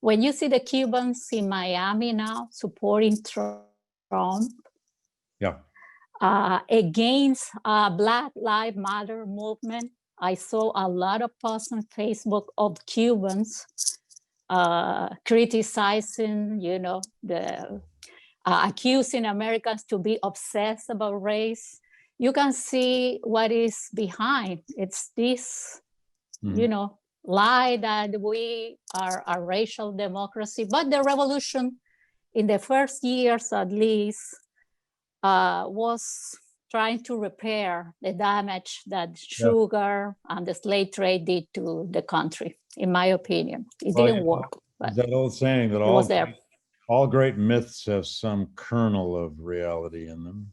When you see the Cubans in Miami now supporting Trump, Yeah. Against Black Lives Matter movement, I saw a lot of posts on Facebook of Cubans criticizing, the accusing Americans to be obsessed about race. You can see what is behind. It's this, lie that we are a racial democracy. But the revolution, in the first years at least, was trying to repair the damage that sugar and the slave trade did to the country, in my opinion. It didn't work. But that old saying that all great myths have some kernel of reality in them.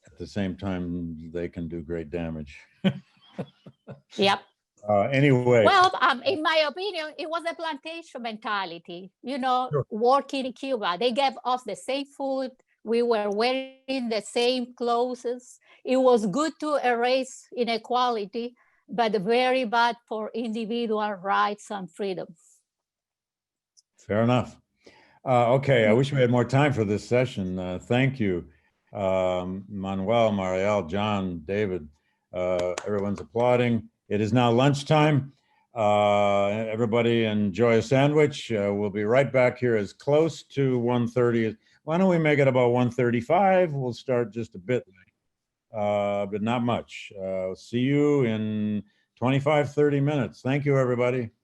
At the same time, they can do great damage. Yep. Anyway. Well, in my opinion, it was a plantation mentality, working in Cuba. They gave us the same food. We were wearing the same clothes. It was good to erase inequality, but very bad for individual rights and freedoms. Fair enough. Okay, I wish we had more time for this session. Thank you, Manuel, Marial, John, David. Everyone's applauding. It is now lunchtime. Everybody enjoy a sandwich. We'll be right back here as close to 1:30. Why don't we make it about 1:35? We'll start just a bit late, but not much. See you in 25, 30 minutes. Thank you, everybody.